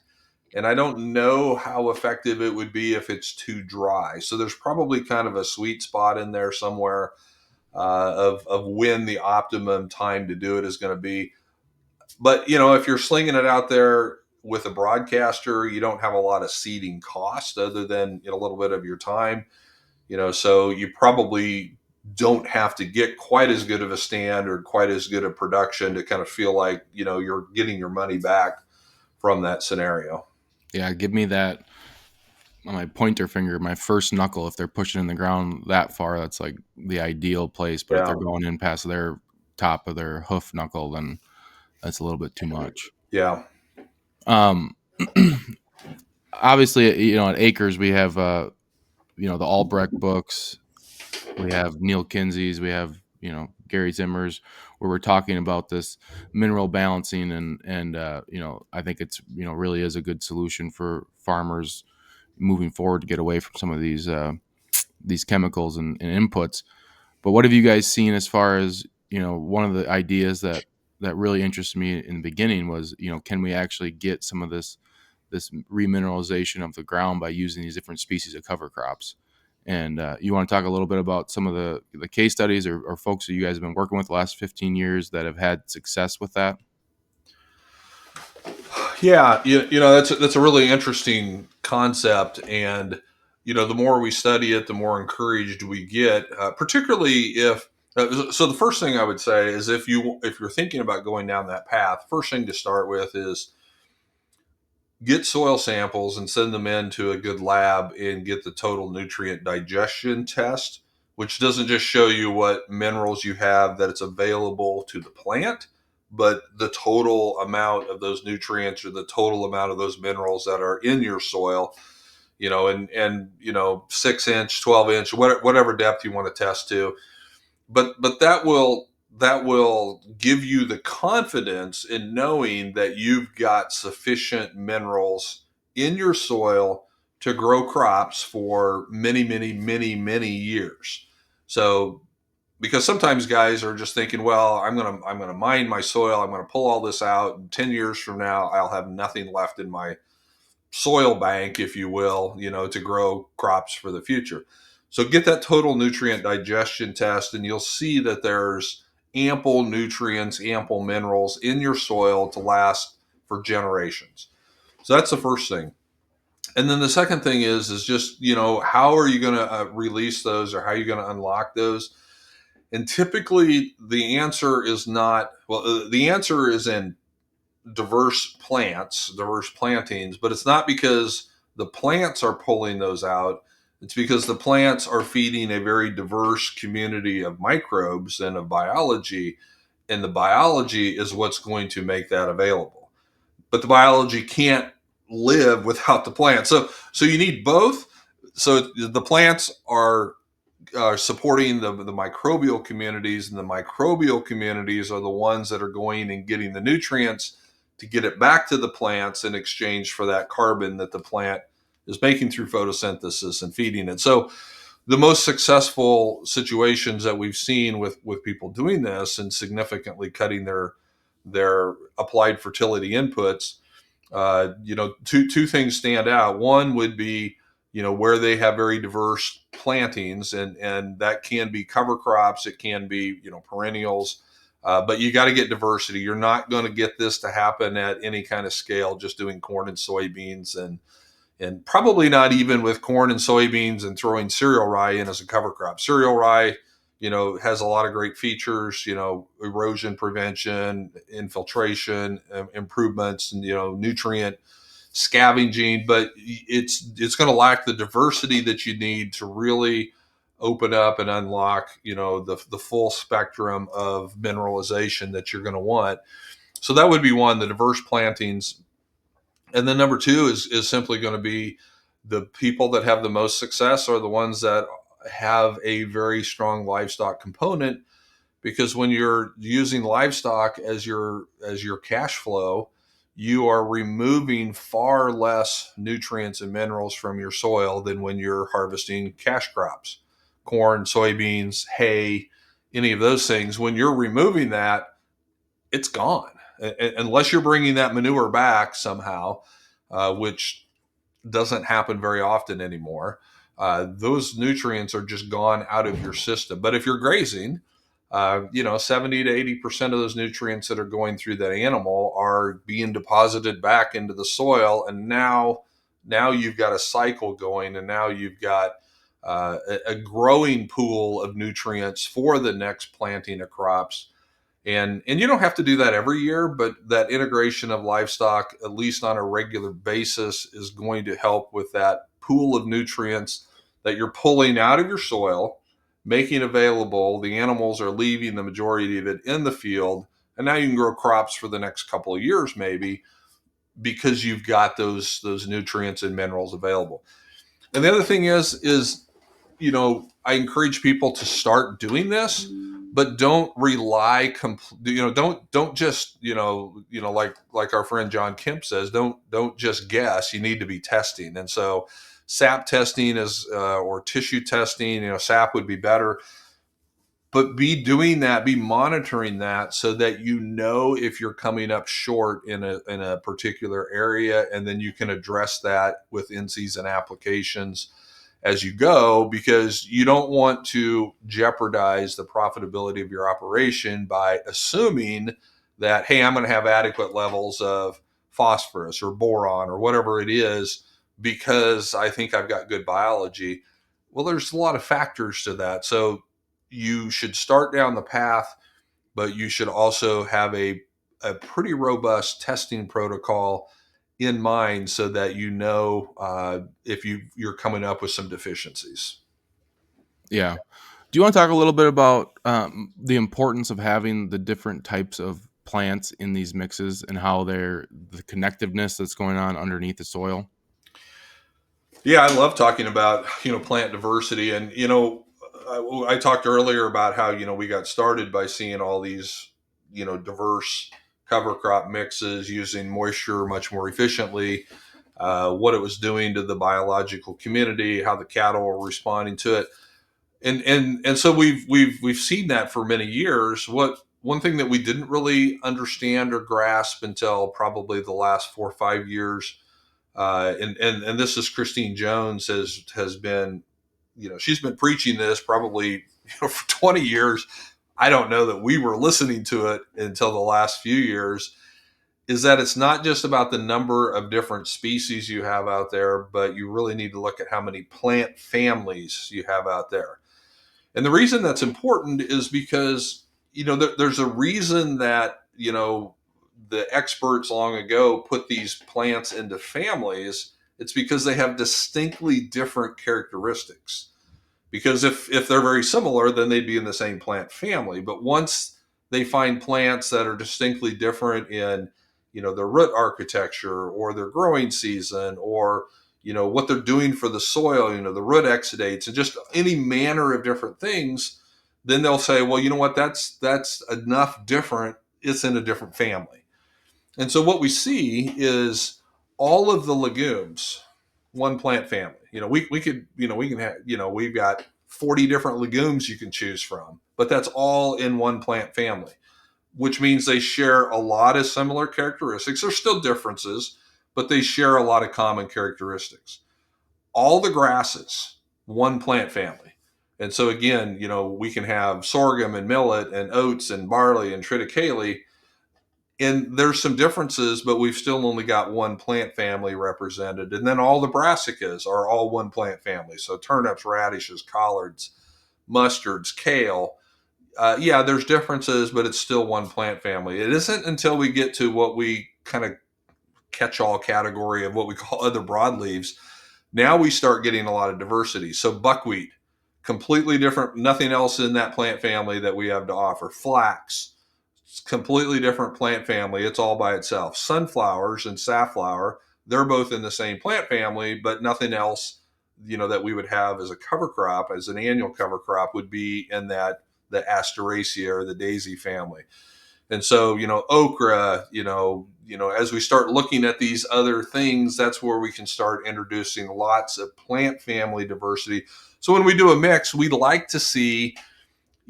and I don't know how effective it would be if it's too dry. So there's probably kind of a sweet spot in there somewhere, of when the optimum time to do it is going to be. But if you're slinging it out there with a broadcaster, you don't have a lot of seeding cost other than a little bit of your time. So you probably don't have to get quite as good of a stand or quite as good a production to kind of feel like you're getting your money back from that scenario. Yeah, give me that on my pointer finger, my first knuckle. If they're pushing in the ground that far, that's like the ideal place. But if Yeah. they're going in past their top of their hoof knuckle, then that's a little bit too much. Yeah. Um, obviously, at Acres we have the Albrecht books, we have Neil Kinsey's, we have Gary Zimmer's, where we're talking about this mineral balancing, and I think it's really is a good solution for farmers moving forward to get away from some of these chemicals and inputs. But what have you guys seen as far as one of the ideas that really interested me in the beginning was can we actually get some of this remineralization of the ground by using these different species of cover crops? And you want to talk a little bit about some of the case studies or folks that you guys have been working with the last 15 years that have had success with that? Yeah, that's a really interesting concept, and the more we study it, the more encouraged we get. Particularly if so, the first thing I would say is if you're thinking about going down that path, first thing to start with is get soil samples and send them into a good lab and get the total nutrient digestion test, which doesn't just show you what minerals you have that it's available to the plant, but the total amount of those nutrients or the total amount of those minerals that are in your soil, and 6 inch, 12 inch, whatever depth you want to test to. But that will give you the confidence in knowing that you've got sufficient minerals in your soil to grow crops for many, many, many, many years. So because sometimes guys are just thinking, well, I'm gonna mine my soil, I'm gonna pull all this out, and 10 years from now I'll have nothing left in my soil bank, if you will, to grow crops for the future. So get that total nutrient digestion test, and you'll see that there's ample nutrients, ample minerals in your soil to last for generations. So that's the first thing. And then the second thing is just, how are you going to release those, or how are you going to unlock those? And typically the answer is not, well, the answer is in diverse plants, diverse plantings, but it's not because the plants are pulling those out. It's because the plants are feeding a very diverse community of microbes and of biology, and the biology is what's going to make that available. But the biology can't live without the plant. So you need both. So the plants are supporting the microbial communities, and the microbial communities are the ones that are going and getting the nutrients to get it back to the plants in exchange for that carbon that the plant is making through photosynthesis and feeding it. So the most successful situations that we've seen with people doing this and significantly cutting their applied fertility inputs, two things stand out. One would be, where they have very diverse plantings, and that can be cover crops, it can be, perennials, but you got to get diversity. You're not going to get this to happen at any kind of scale just doing corn and soybeans, and probably not even with corn and soybeans and throwing cereal rye in as a cover crop. Cereal rye, has a lot of great features, erosion prevention, infiltration, improvements, and, nutrient scavenging, but it's going to lack the diversity that you need to really open up and unlock, the full spectrum of mineralization that you're going to want. So that would be one, the diverse plantings. And then number two is simply going to be the people that have the most success are the ones that have a very strong livestock component, because when you're using livestock as your cash flow, you are removing far less nutrients and minerals from your soil than when you're harvesting cash crops, corn, soybeans, hay, any of those things. When you're removing that, it's gone. Unless you're bringing that manure back somehow, which doesn't happen very often anymore. Those nutrients are just gone out of your system. But if you're grazing, 70 to 80% of those nutrients that are going through that animal are being deposited back into the soil. And now you've got a cycle going, and now you've got a growing pool of nutrients for the next planting of crops. And you don't have to do that every year, but that integration of livestock, at least on a regular basis, is going to help with that pool of nutrients that you're pulling out of your soil, making available. The animals are leaving the majority of it in the field, and now you can grow crops for the next couple of years maybe, because you've got those nutrients and minerals available. And the other thing is I encourage people to start doing this, but don't rely don't just like our friend John Kemp says, don't just guess. You need to be testing. And so sap testing is or tissue testing, sap would be better, but be doing that, be monitoring that, so that if you're coming up short in a particular area, and then you can address that with in-season applications as you go, because you don't want to jeopardize the profitability of your operation by assuming that, hey, I'm going to have adequate levels of phosphorus or boron or whatever it is because I think I've got good biology. Well, there's a lot of factors to that. So you should start down the path, but you should also have a pretty robust testing protocol in mind, so that if you're coming up with some deficiencies. Yeah. Do you want to talk a little bit about the importance of having the different types of plants in these mixes and how the connectiveness that's going on underneath the soil? Yeah, I love talking about plant diversity, and I talked earlier about how we got started by seeing all these diverse cover crop mixes using moisture much more efficiently, what it was doing to the biological community, how the cattle were responding to it, and so we've seen that for many years. One thing that we didn't really understand or grasp until probably the last 4 or 5 years, and this is Christine Jones has been, she's been preaching this probably for 20 years. I don't know that we were listening to it until the last few years. Is that it's not just about the number of different species you have out there, but you really need to look at how many plant families you have out there. And the reason that's important is because there's a reason that the experts long ago put these plants into families. It's because they have distinctly different characteristics. Because if they're very similar, then they'd be in the same plant family. But once they find plants that are distinctly different in their root architecture or their growing season, or what they're doing for the soil, the root exudates, and just any manner of different things, then they'll say, well, you know what, that's enough different. It's in a different family. And so what we see is all of the legumes, one plant family. We can have, we've got 40 different legumes you can choose from, but that's all in one plant family, which means they share a lot of similar characteristics. There's still differences, but they share a lot of common characteristics. All the grasses, one plant family. And so again, we can have sorghum and millet and oats and barley and triticale, and there's some differences, but we've still only got one plant family represented. And then all the brassicas are all one plant family. So turnips, radishes, collards, mustards, kale. Yeah, there's differences, but it's still one plant family. It isn't until we get to what we kind of catch-all category of what we call other broadleaves. Now we start getting a lot of diversity. So buckwheat, completely different, nothing else in that plant family that we have to offer. Flax, completely different plant family. It's all by itself. Sunflowers and safflower, they're both in the same plant family, but nothing else, that we would have as a cover crop, as an annual cover crop, would be in the Asteraceae or the daisy family. And so, okra, as we start looking at these other things, that's where we can start introducing lots of plant family diversity. So when we do a mix, we'd like to see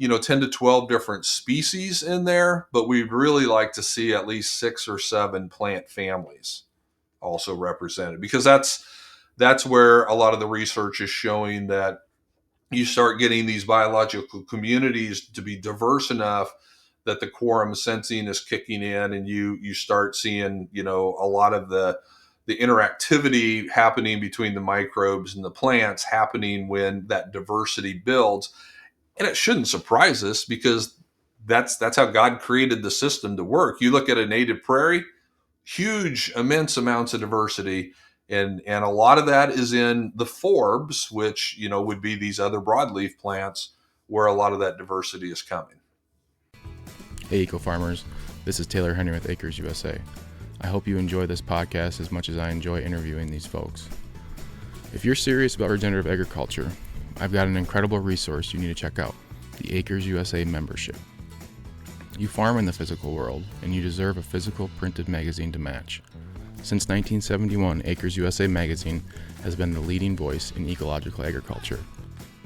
10 to 12 different species in there, but we'd really like to see at least 6 or 7 plant families also represented, because that's where a lot of the research is showing that you start getting these biological communities to be diverse enough that the quorum sensing is kicking in, and you start seeing a lot of the interactivity happening between the microbes and the plants happening when that diversity builds. And it shouldn't surprise us, because that's how God created the system to work. You look at a native prairie, huge, immense amounts of diversity. And a lot of that is in the forbs, which, would be these other broadleaf plants, where a lot of that diversity is coming. Hey, eco farmers. This is Taylor Henry with Acres U.S.A. I hope you enjoy this podcast as much as I enjoy interviewing these folks. If you're serious about regenerative agriculture, I've got an incredible resource you need to check out, the Acres U.S.A. membership. You farm in the physical world, and you deserve a physical printed magazine to match. Since 1971, Acres U.S.A. magazine has been the leading voice in ecological agriculture,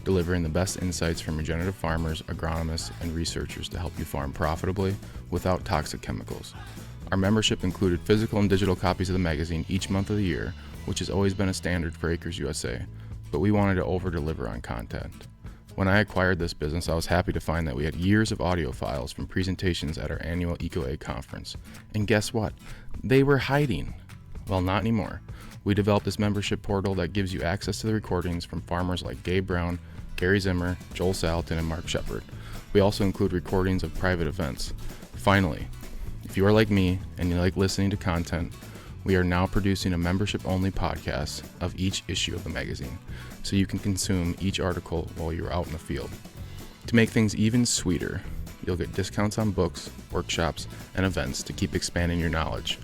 delivering the best insights from regenerative farmers, agronomists, and researchers to help you farm profitably without toxic chemicals. Our membership included physical and digital copies of the magazine each month of the year, which has always been a standard for Acres U.S.A., but we wanted to over-deliver on content. When I acquired this business, I was happy to find that we had years of audio files from presentations at our annual EcoAg conference. And guess what? They were hiding. Well, not anymore. We developed this membership portal that gives you access to the recordings from farmers like Gabe Brown, Gary Zimmer, Joel Salatin, and Mark Shepard. We also include recordings of private events. Finally, if you are like me and you like listening to content, we are now producing a membership-only podcast of each issue of the magazine, so you can consume each article while you're out in the field. To make things even sweeter, you'll get discounts on books, workshops, and events to keep expanding your knowledge.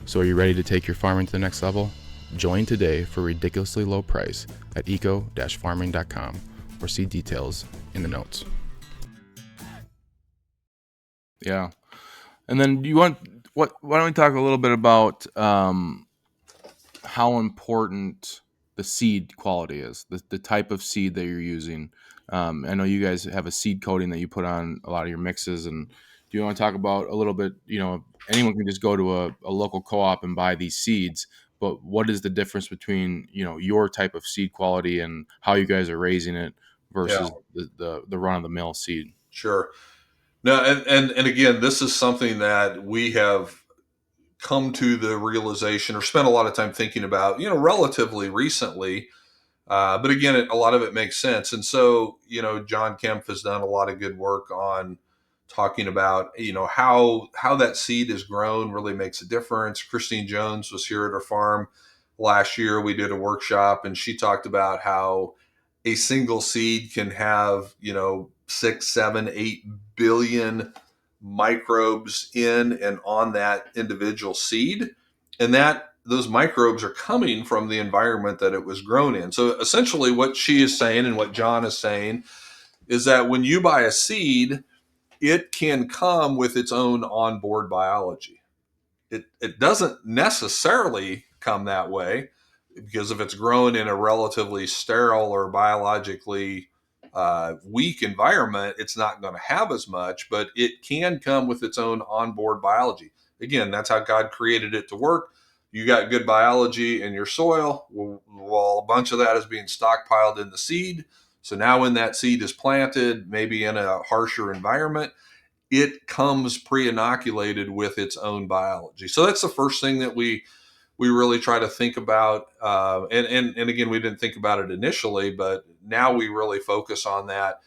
So are you ready to take your farming to the next level? Join today for a ridiculously low price at eco-farming.com or see details in the notes. Yeah. And then why don't we talk a little bit about how important the seed quality is, the type of seed that you're using. I know you guys have a seed coating that you put on a lot of your mixes, and do you want to talk about a little bit, anyone can just go to a local co-op and buy these seeds, but what is the difference between, your type of seed quality and how you guys are raising it versus the run-of-the-mill seed? Sure. No, and again, this is something that we have come to the realization or spent a lot of time thinking about, relatively recently. But again, a lot of it makes sense. And so, John Kempf has done a lot of good work on talking about, how that seed is grown really makes a difference. Christine Jones was here at our farm last year. We did a workshop and she talked about how a single seed can have, 6, 7, 8 billion microbes in and on that individual seed. And that those microbes are coming from the environment that it was grown in. So essentially what she is saying and what John is saying is that when you buy a seed, it can come with its own onboard biology. It doesn't necessarily come that way because if it's grown in a relatively sterile or biologically weak environment, it's not going to have as much, but it can come with its own onboard biology. Again, that's how God created it to work. You got good biology in your soil. Well, a bunch of that is being stockpiled in the seed. So now when that seed is planted, maybe in a harsher environment, it comes pre-inoculated with its own biology. So that's the first thing that we really try to think about. And again, we didn't think about it initially, but now we really focus on that.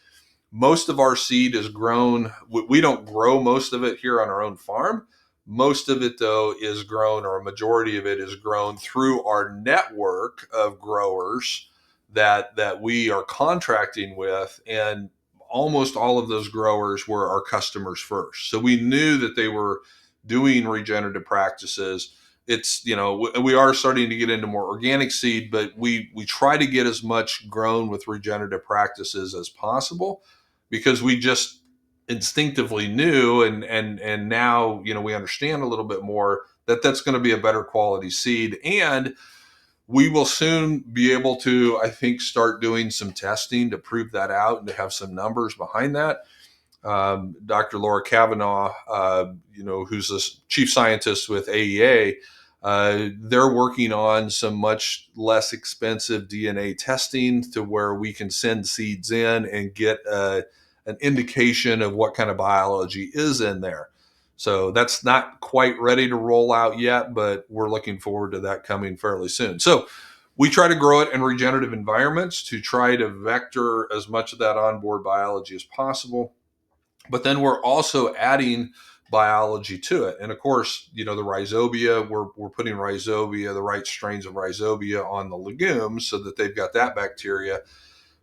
Most of our seed is grown. We don't grow most of it here on our own farm. Most of it, though, is grown, or a majority of it is grown through our network of growers that we are contracting with. And almost all of those growers were our customers first. So we knew that they were doing regenerative practices. It's, we are starting to get into more organic seed, but we try to get as much grown with regenerative practices as possible because we just instinctively knew and now, we understand a little bit more that that's going to be a better quality seed. And we will soon be able to, I think, start doing some testing to prove that out and to have some numbers behind that. Dr. Laura Kavanaugh, who's the chief scientist with AEA, they're working on some much less expensive DNA testing to where we can send seeds in and get an indication of what kind of biology is in there. So that's not quite ready to roll out yet, but we're looking forward to that coming fairly soon. So we try to grow it in regenerative environments to try to vector as much of that onboard biology as possible. But then we're also adding biology to it. And of course, the rhizobia, we're putting rhizobia, the right strains of rhizobia on the legumes so that they've got that bacteria.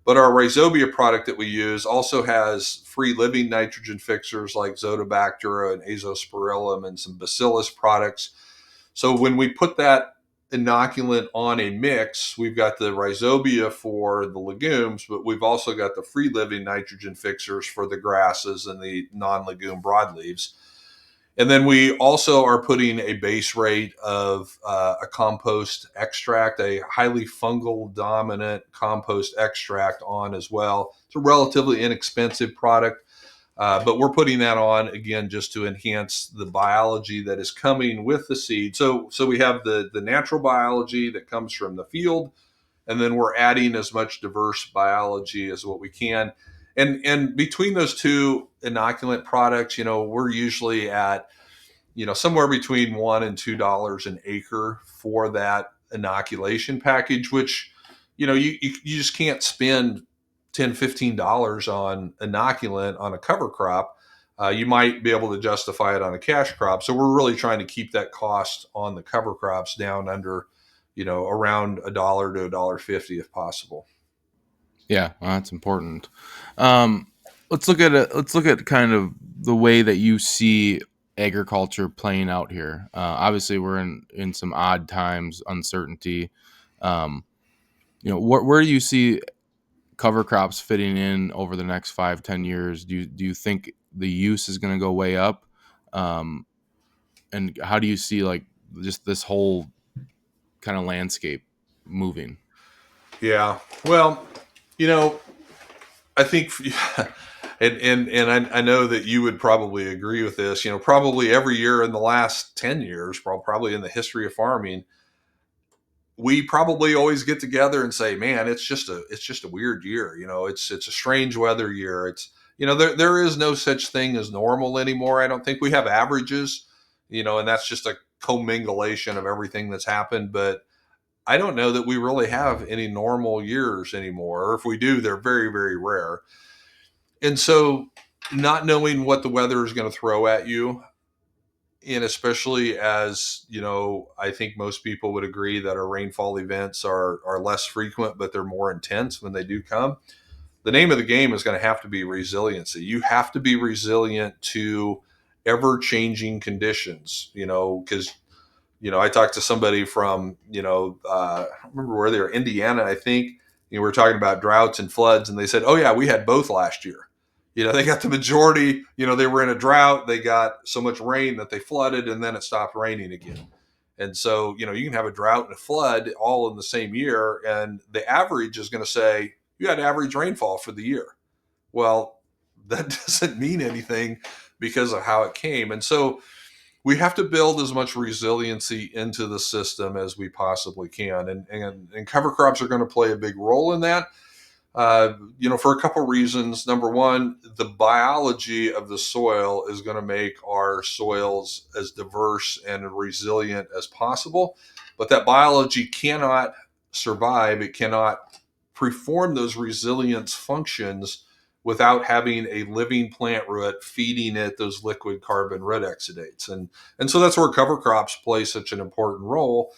But our rhizobia product that we use also has free living nitrogen fixers like Zotobacter and Azospirillum and some bacillus products. So when we put that inoculant on a mix, we've got the rhizobia for the legumes, but we've also got the free living nitrogen fixers for the grasses and the non-legume broadleaves. And then we also are putting a base rate of a compost extract, a highly fungal dominant compost extract on as well. It's a relatively inexpensive product, but we're putting that on again just to enhance the biology that is coming with the seed. So we have the natural biology that comes from the field, and then we're adding as much diverse biology as what we can. And between those two inoculant products, we're usually at somewhere between $1 and $2 an acre for that inoculation package, which you just can't spend $10-15 on inoculant on a cover crop. You might be able to justify it on a cash crop. So we're really trying to keep that cost on the cover crops down under around $1 to $1.50 if possible. Yeah, well, that's important. Um, let's look at it. Let's look at kind of the way that you see agriculture playing out here. Obviously, we're in some odd times, uncertainty. Um, where do you see cover crops fitting in over the next 5-10 years? Do you think the use is going to go way up? Um, and how do you see like just this whole kind of landscape moving? Yeah. Well, you know, I think, and I know that you would probably agree with this. Probably every year in the last 10 years, probably in the history of farming, we probably always get together and say, "Man, it's just a weird year." It's a strange weather year. There is no such thing as normal anymore. I don't think we have averages, and that's just a commingulation of everything that's happened. But I don't know that we really have any normal years anymore. Or if we do, they're very, very rare. And so, not knowing what the weather is going to throw at you, and especially as I think most people would agree that our rainfall events are less frequent, but they're more intense when they do come. The name of the game is going to have to be resiliency. You have to be resilient to ever changing conditions. Because I talked to somebody from, I don't remember where they were, Indiana, I think. We were talking about droughts and floods, and they said, "Oh yeah, we had both last year." They got the majority. They were in a drought. They got so much rain that they flooded, and then it stopped raining again. And so, you can have a drought and a flood all in the same year, and the average is going to say you had average rainfall for the year. Well, that doesn't mean anything because of how it came. And so, we have to build as much resiliency into the system as we possibly can, and cover crops are going to play a big role in that. For a couple reasons. Number one, the biology of the soil is going to make our soils as diverse and resilient as possible, but that biology cannot survive. It cannot perform those resilience functions without having a living plant root feeding it those liquid carbon root exudates. And so that's where cover crops play such an important role,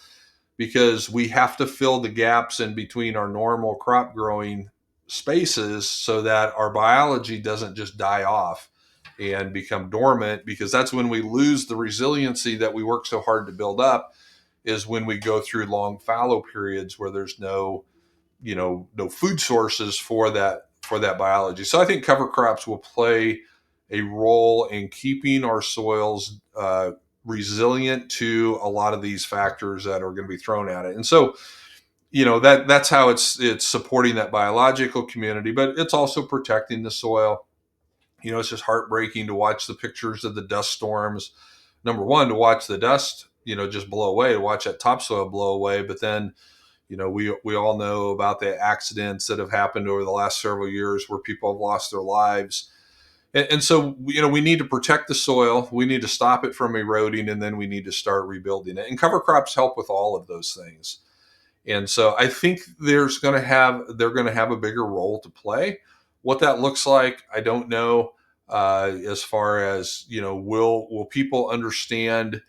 because we have to fill the gaps in between our normal crop growing spaces so that our biology doesn't just die off and become dormant, because that's when we lose the resiliency that we work so hard to build up, is when we go through long fallow periods where there's no food sources for that biology. So I think cover crops will play a role in keeping our soils resilient to a lot of these factors that are going to be thrown at it. And so, that's how it's supporting that biological community, but it's also protecting the soil. It's just heartbreaking to watch the pictures of the dust storms. Number one, to watch the dust, just blow away, to watch that topsoil blow away. But then, we all know about the accidents that have happened over the last several years where people have lost their lives. And so, we need to protect the soil. We need to stop it from eroding, and then we need to start rebuilding it. And cover crops help with all of those things. And so I think they're going to have a bigger role to play. What that looks like, I don't know. As far as will people understand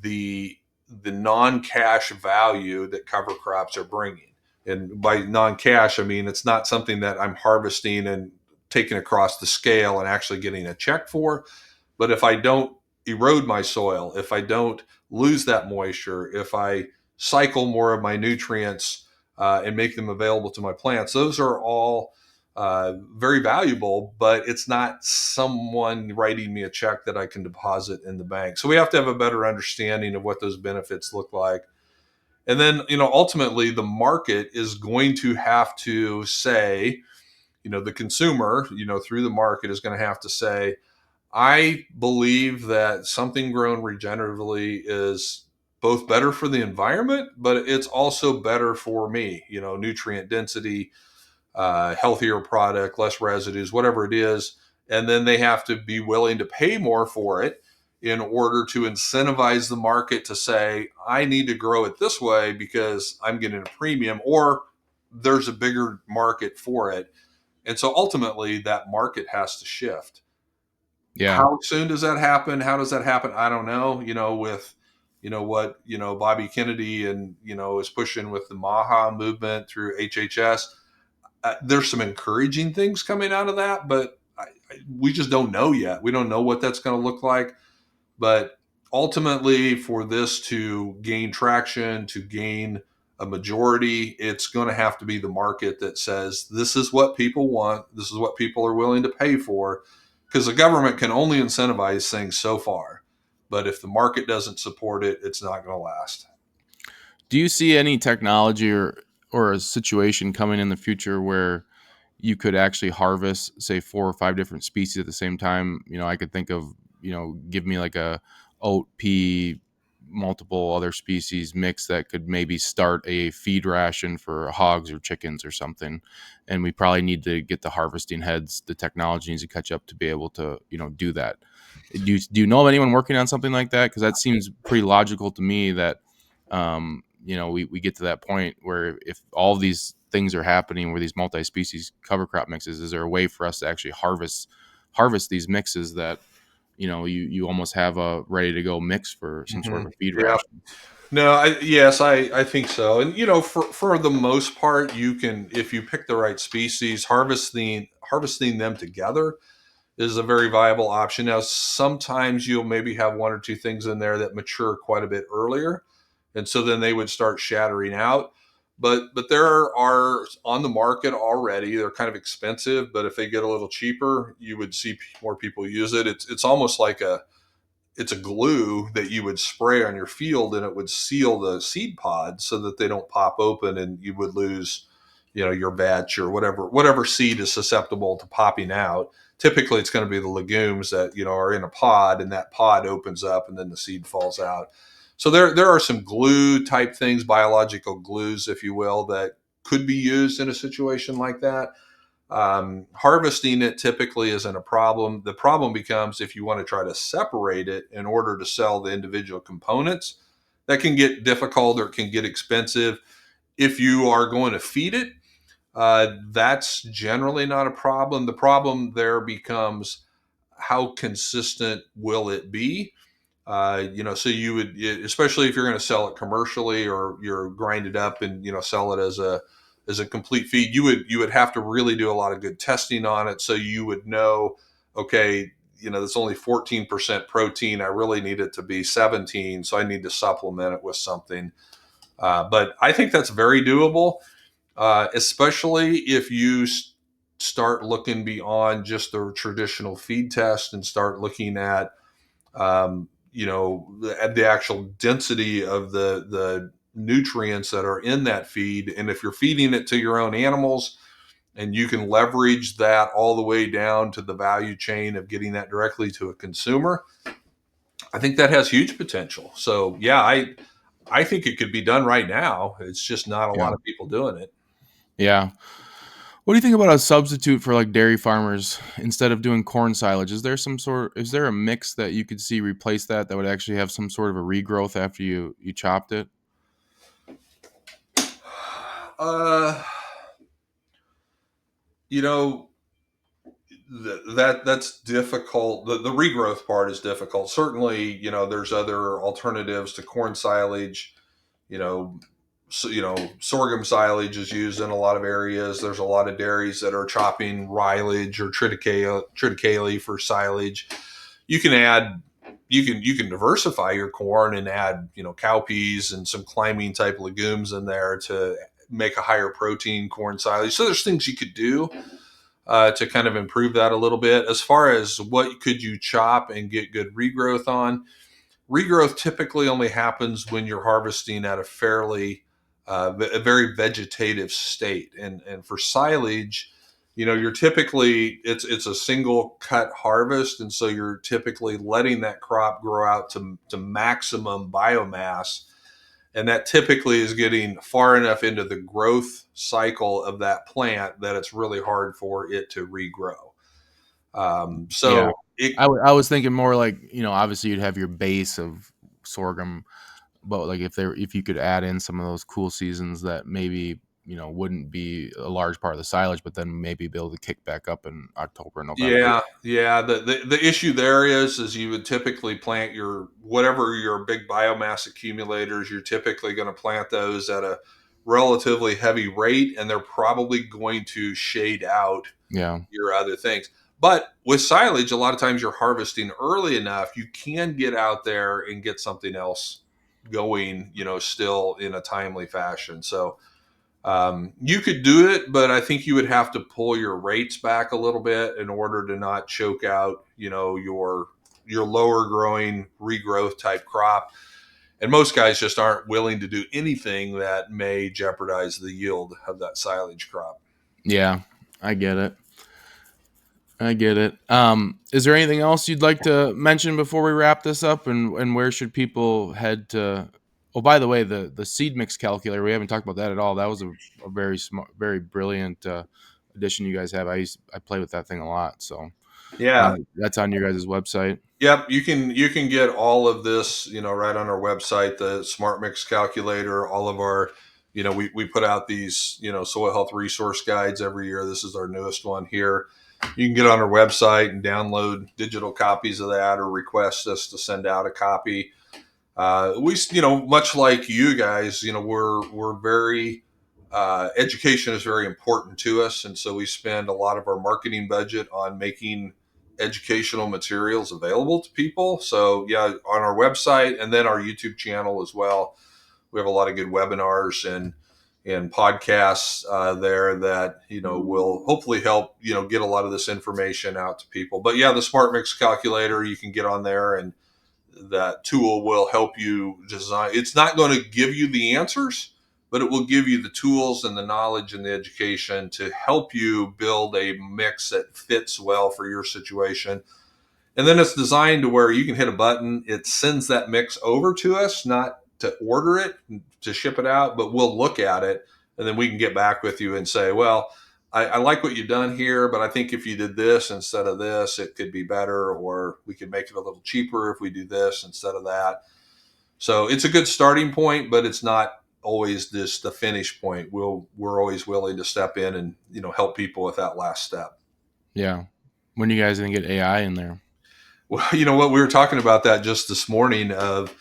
the non-cash value that cover crops are bringing? And by non-cash, I mean it's not something that I'm harvesting and taking across the scale and actually getting a check for. But if I don't erode my soil, if I don't lose that moisture, if I cycle more of my nutrients and make them available to my plants, those are all very valuable, but it's not someone writing me a check that I can deposit in the bank. So we have to have a better understanding of what those benefits look like. And then, ultimately the market is going to have to say, the consumer, through the market is going to have to say, I believe that something grown regeneratively is both better for the environment, but it's also better for me, nutrient density, healthier product, less residues, whatever it is. And then they have to be willing to pay more for it in order to incentivize the market to say, I need to grow it this way because I'm getting a premium, or there's a bigger market for it. And so ultimately that market has to shift. Yeah. How soon does that happen? How does that happen? I don't know. With what Bobby Kennedy and is pushing with the Maha movement through HHS. There's some encouraging things coming out of that, but we just don't know yet. We don't know what that's going to look like. But ultimately, for this to gain traction, to gain a majority, it's going to have to be the market that says, this is what people want. This is what people are willing to pay for. Because the government can only incentivize things so far. But if the market doesn't support it, it's not going to last. Do you see any technology or a situation coming in the future where you could actually harvest, say, 4 or 5 different species at the same time? I could think of, give me like a oat, pea, multiple other species mix that could maybe start a feed ration for hogs or chickens or something. And we probably need to get the harvesting heads. The technology needs to catch up to be able to, do that. Do you know of anyone working on something like that? Because that seems pretty logical to me that, we get to that point where if all these things are happening where these multi-species cover crop mixes, is there a way for us to actually harvest these mixes that you almost have a ready to go mix for some sort Mm-hmm. of a feed Yeah. ration? No, I think so. And for the most part, you can, if you pick the right species, harvesting them together is a very viable option. Now, sometimes you'll maybe have one or two things in there that mature quite a bit earlier, and so then they would start shattering out. But there are on the market already. They're kind of expensive, but if they get a little cheaper, you would see more people use it. It's almost like it's a glue that you would spray on your field, and it would seal the seed pods so that they don't pop open and you would lose your batch or whatever seed is susceptible to popping out. Typically it's going to be the legumes that are in a pod, and that pod opens up and then the seed falls out. So there are some glue type things, biological glues if you will, that could be used in a situation like that. Harvesting it typically isn't a problem. The problem becomes if you want to try to separate it in order to sell the individual components. That can get difficult or it can get expensive. If you are going to feed it, that's generally not a problem. The problem there becomes how consistent will it be? So you would, especially if you're going to sell it commercially or you're grind it up and sell it as a complete feed, you would have to really do a lot of good testing on it, so you would know, okay, it's only 14% protein. I really need it to be 17, so I need to supplement it with something. But I think that's very doable, especially if you start looking beyond just the traditional feed test and start looking at the actual density of the nutrients that are in that feed. And if you're feeding it to your own animals and you can leverage that all the way down to the value chain of getting that directly to a consumer, I think that has huge potential. So yeah, I think it could be done right now. It's just not a Yeah. lot of people doing it. Yeah. What do you think about a substitute for like dairy farmers instead of doing corn silage? Is there a mix that you could see replace that would actually have some sort of a regrowth after you chopped it? Uh, you know, that's difficult. The regrowth part is difficult. Certainly, there's other alternatives to corn silage. You know, sorghum silage is used in a lot of areas. There's a lot of dairies that are chopping rilage or triticale for silage. You can add, you can diversify your corn and add, cowpeas and some climbing type legumes in there to make a higher protein corn silage. So there's things you could do to kind of improve that a little bit. As far as what could you chop and get good regrowth on, regrowth typically only happens when you're harvesting at a very vegetative state. And for silage, you're typically, it's a single cut harvest, and so you're typically letting that crop grow out to maximum biomass, and that typically is getting far enough into the growth cycle of that plant that it's really hard for it to regrow. Yeah. So it I was thinking more like, obviously you'd have your base of sorghum, but like if you could add in some of those cool seasons that maybe, wouldn't be a large part of the silage, but then maybe be able to kick back up in October, November. Yeah. The issue there is you would typically plant your whatever your big biomass accumulators. You're typically going to plant those at a relatively heavy rate, and they're probably going to shade out Yeah. your other things. But with silage, a lot of times you're harvesting early enough, you can get out there and get something else going, still in a timely fashion. So you could do it, but I think you would have to pull your rates back a little bit in order to not choke out, your lower growing regrowth type crop. And most guys just aren't willing to do anything that may jeopardize the yield of that silage crop. Yeah. I get it. I get it. Is there anything else you'd like to mention before we wrap this up? And where should people head to? Oh, by the way, the seed mix calculator, we haven't talked about that at all. That was a very smart, very brilliant addition you guys have. I play with that thing a lot. So Yeah. that's on your guys' website. Yep, you can get all of this, right on our website, the Smart Mix Calculator, all of our, we put out these, soil health resource guides every year. This is our newest one here. You can get on our website and download digital copies of that or request us to send out a copy. Much like you guys, we're very education is very important to us, and so we spend a lot of our marketing budget on making educational materials available to people. So yeah, on our website and then our YouTube channel as well, we have a lot of good webinars and podcasts there that will hopefully help get a lot of this information out to people. But yeah, the Smart Mix Calculator, you can get on there, and that tool will help you design. It's not going to give you the answers, but it will give you the tools and the knowledge and the education to help you build a mix that fits well for your situation. And then it's designed to where you can hit a button, it sends that mix over to us, not to order it, to ship it out, but we'll look at it, and then we can get back with you and say, well, I like what you've done here, but I think if you did this instead of this, it could be better, or we could make it a little cheaper if we do this instead of that. So it's a good starting point, but it's not always the finish point. We're always willing to step in and help people with that last step. Yeah. When you guys gonna get AI in there? Well, you know what, we were talking about that just this morning of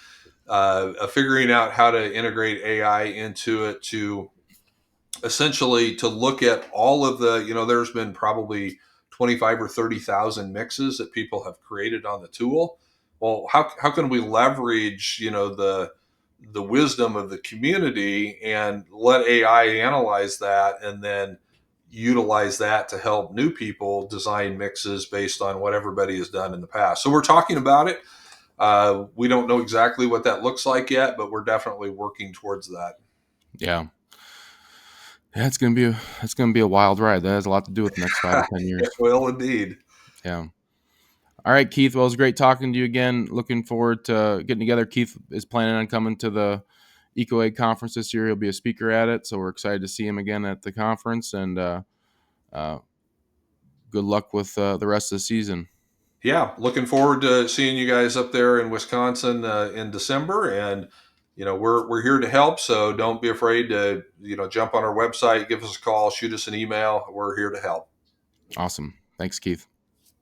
figuring out how to integrate AI into it to essentially to look at all of the, there's been probably 25 or 30,000 mixes that people have created on the tool. Well, how can we leverage, the wisdom of the community and let AI analyze that and then utilize that to help new people design mixes based on what everybody has done in the past. So we're talking about it. We don't know exactly what that looks like yet, but we're definitely working towards that. Yeah. Yeah, it's gonna be a wild ride. That has a lot to do with the next 5 to 10 years. It will indeed. Yeah. All right, Keith. Well, it was great talking to you again. Looking forward to getting together. Keith is planning on coming to the EcoAg conference this year. He'll be a speaker at it, so we're excited to see him again at the conference. And uh, good luck with the rest of the season. Yeah, looking forward to seeing you guys up there in Wisconsin in December, and we're here to help. So don't be afraid to jump on our website, give us a call, shoot us an email. We're here to help. Awesome. Thanks, Keith.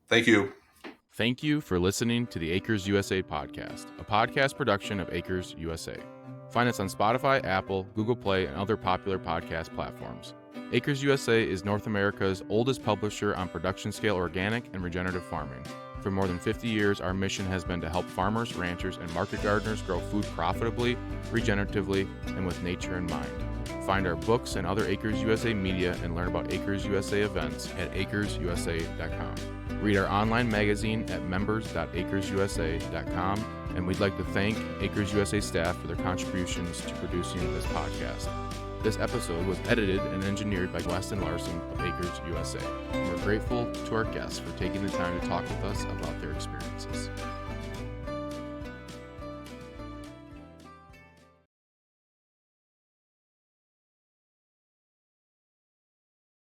Thank you. Thank you for listening to the Acres USA podcast, a podcast production of Acres USA. Find us on Spotify, Apple, Google Play, and other popular podcast platforms. Acres USA is North America's oldest publisher on production-scale organic and regenerative farming. For more than 50 years, our mission has been to help farmers, ranchers, and market gardeners grow food profitably, regeneratively, and with nature in mind. Find our books and other Acres USA media and learn about Acres USA events at acresusa.com. Read our online magazine at members.acresusa.com, and we'd like to thank Acres USA staff for their contributions to producing this podcast. This episode was edited and engineered by Weston Larson of Acres USA. We're grateful to our guests for taking the time to talk with us about their experiences.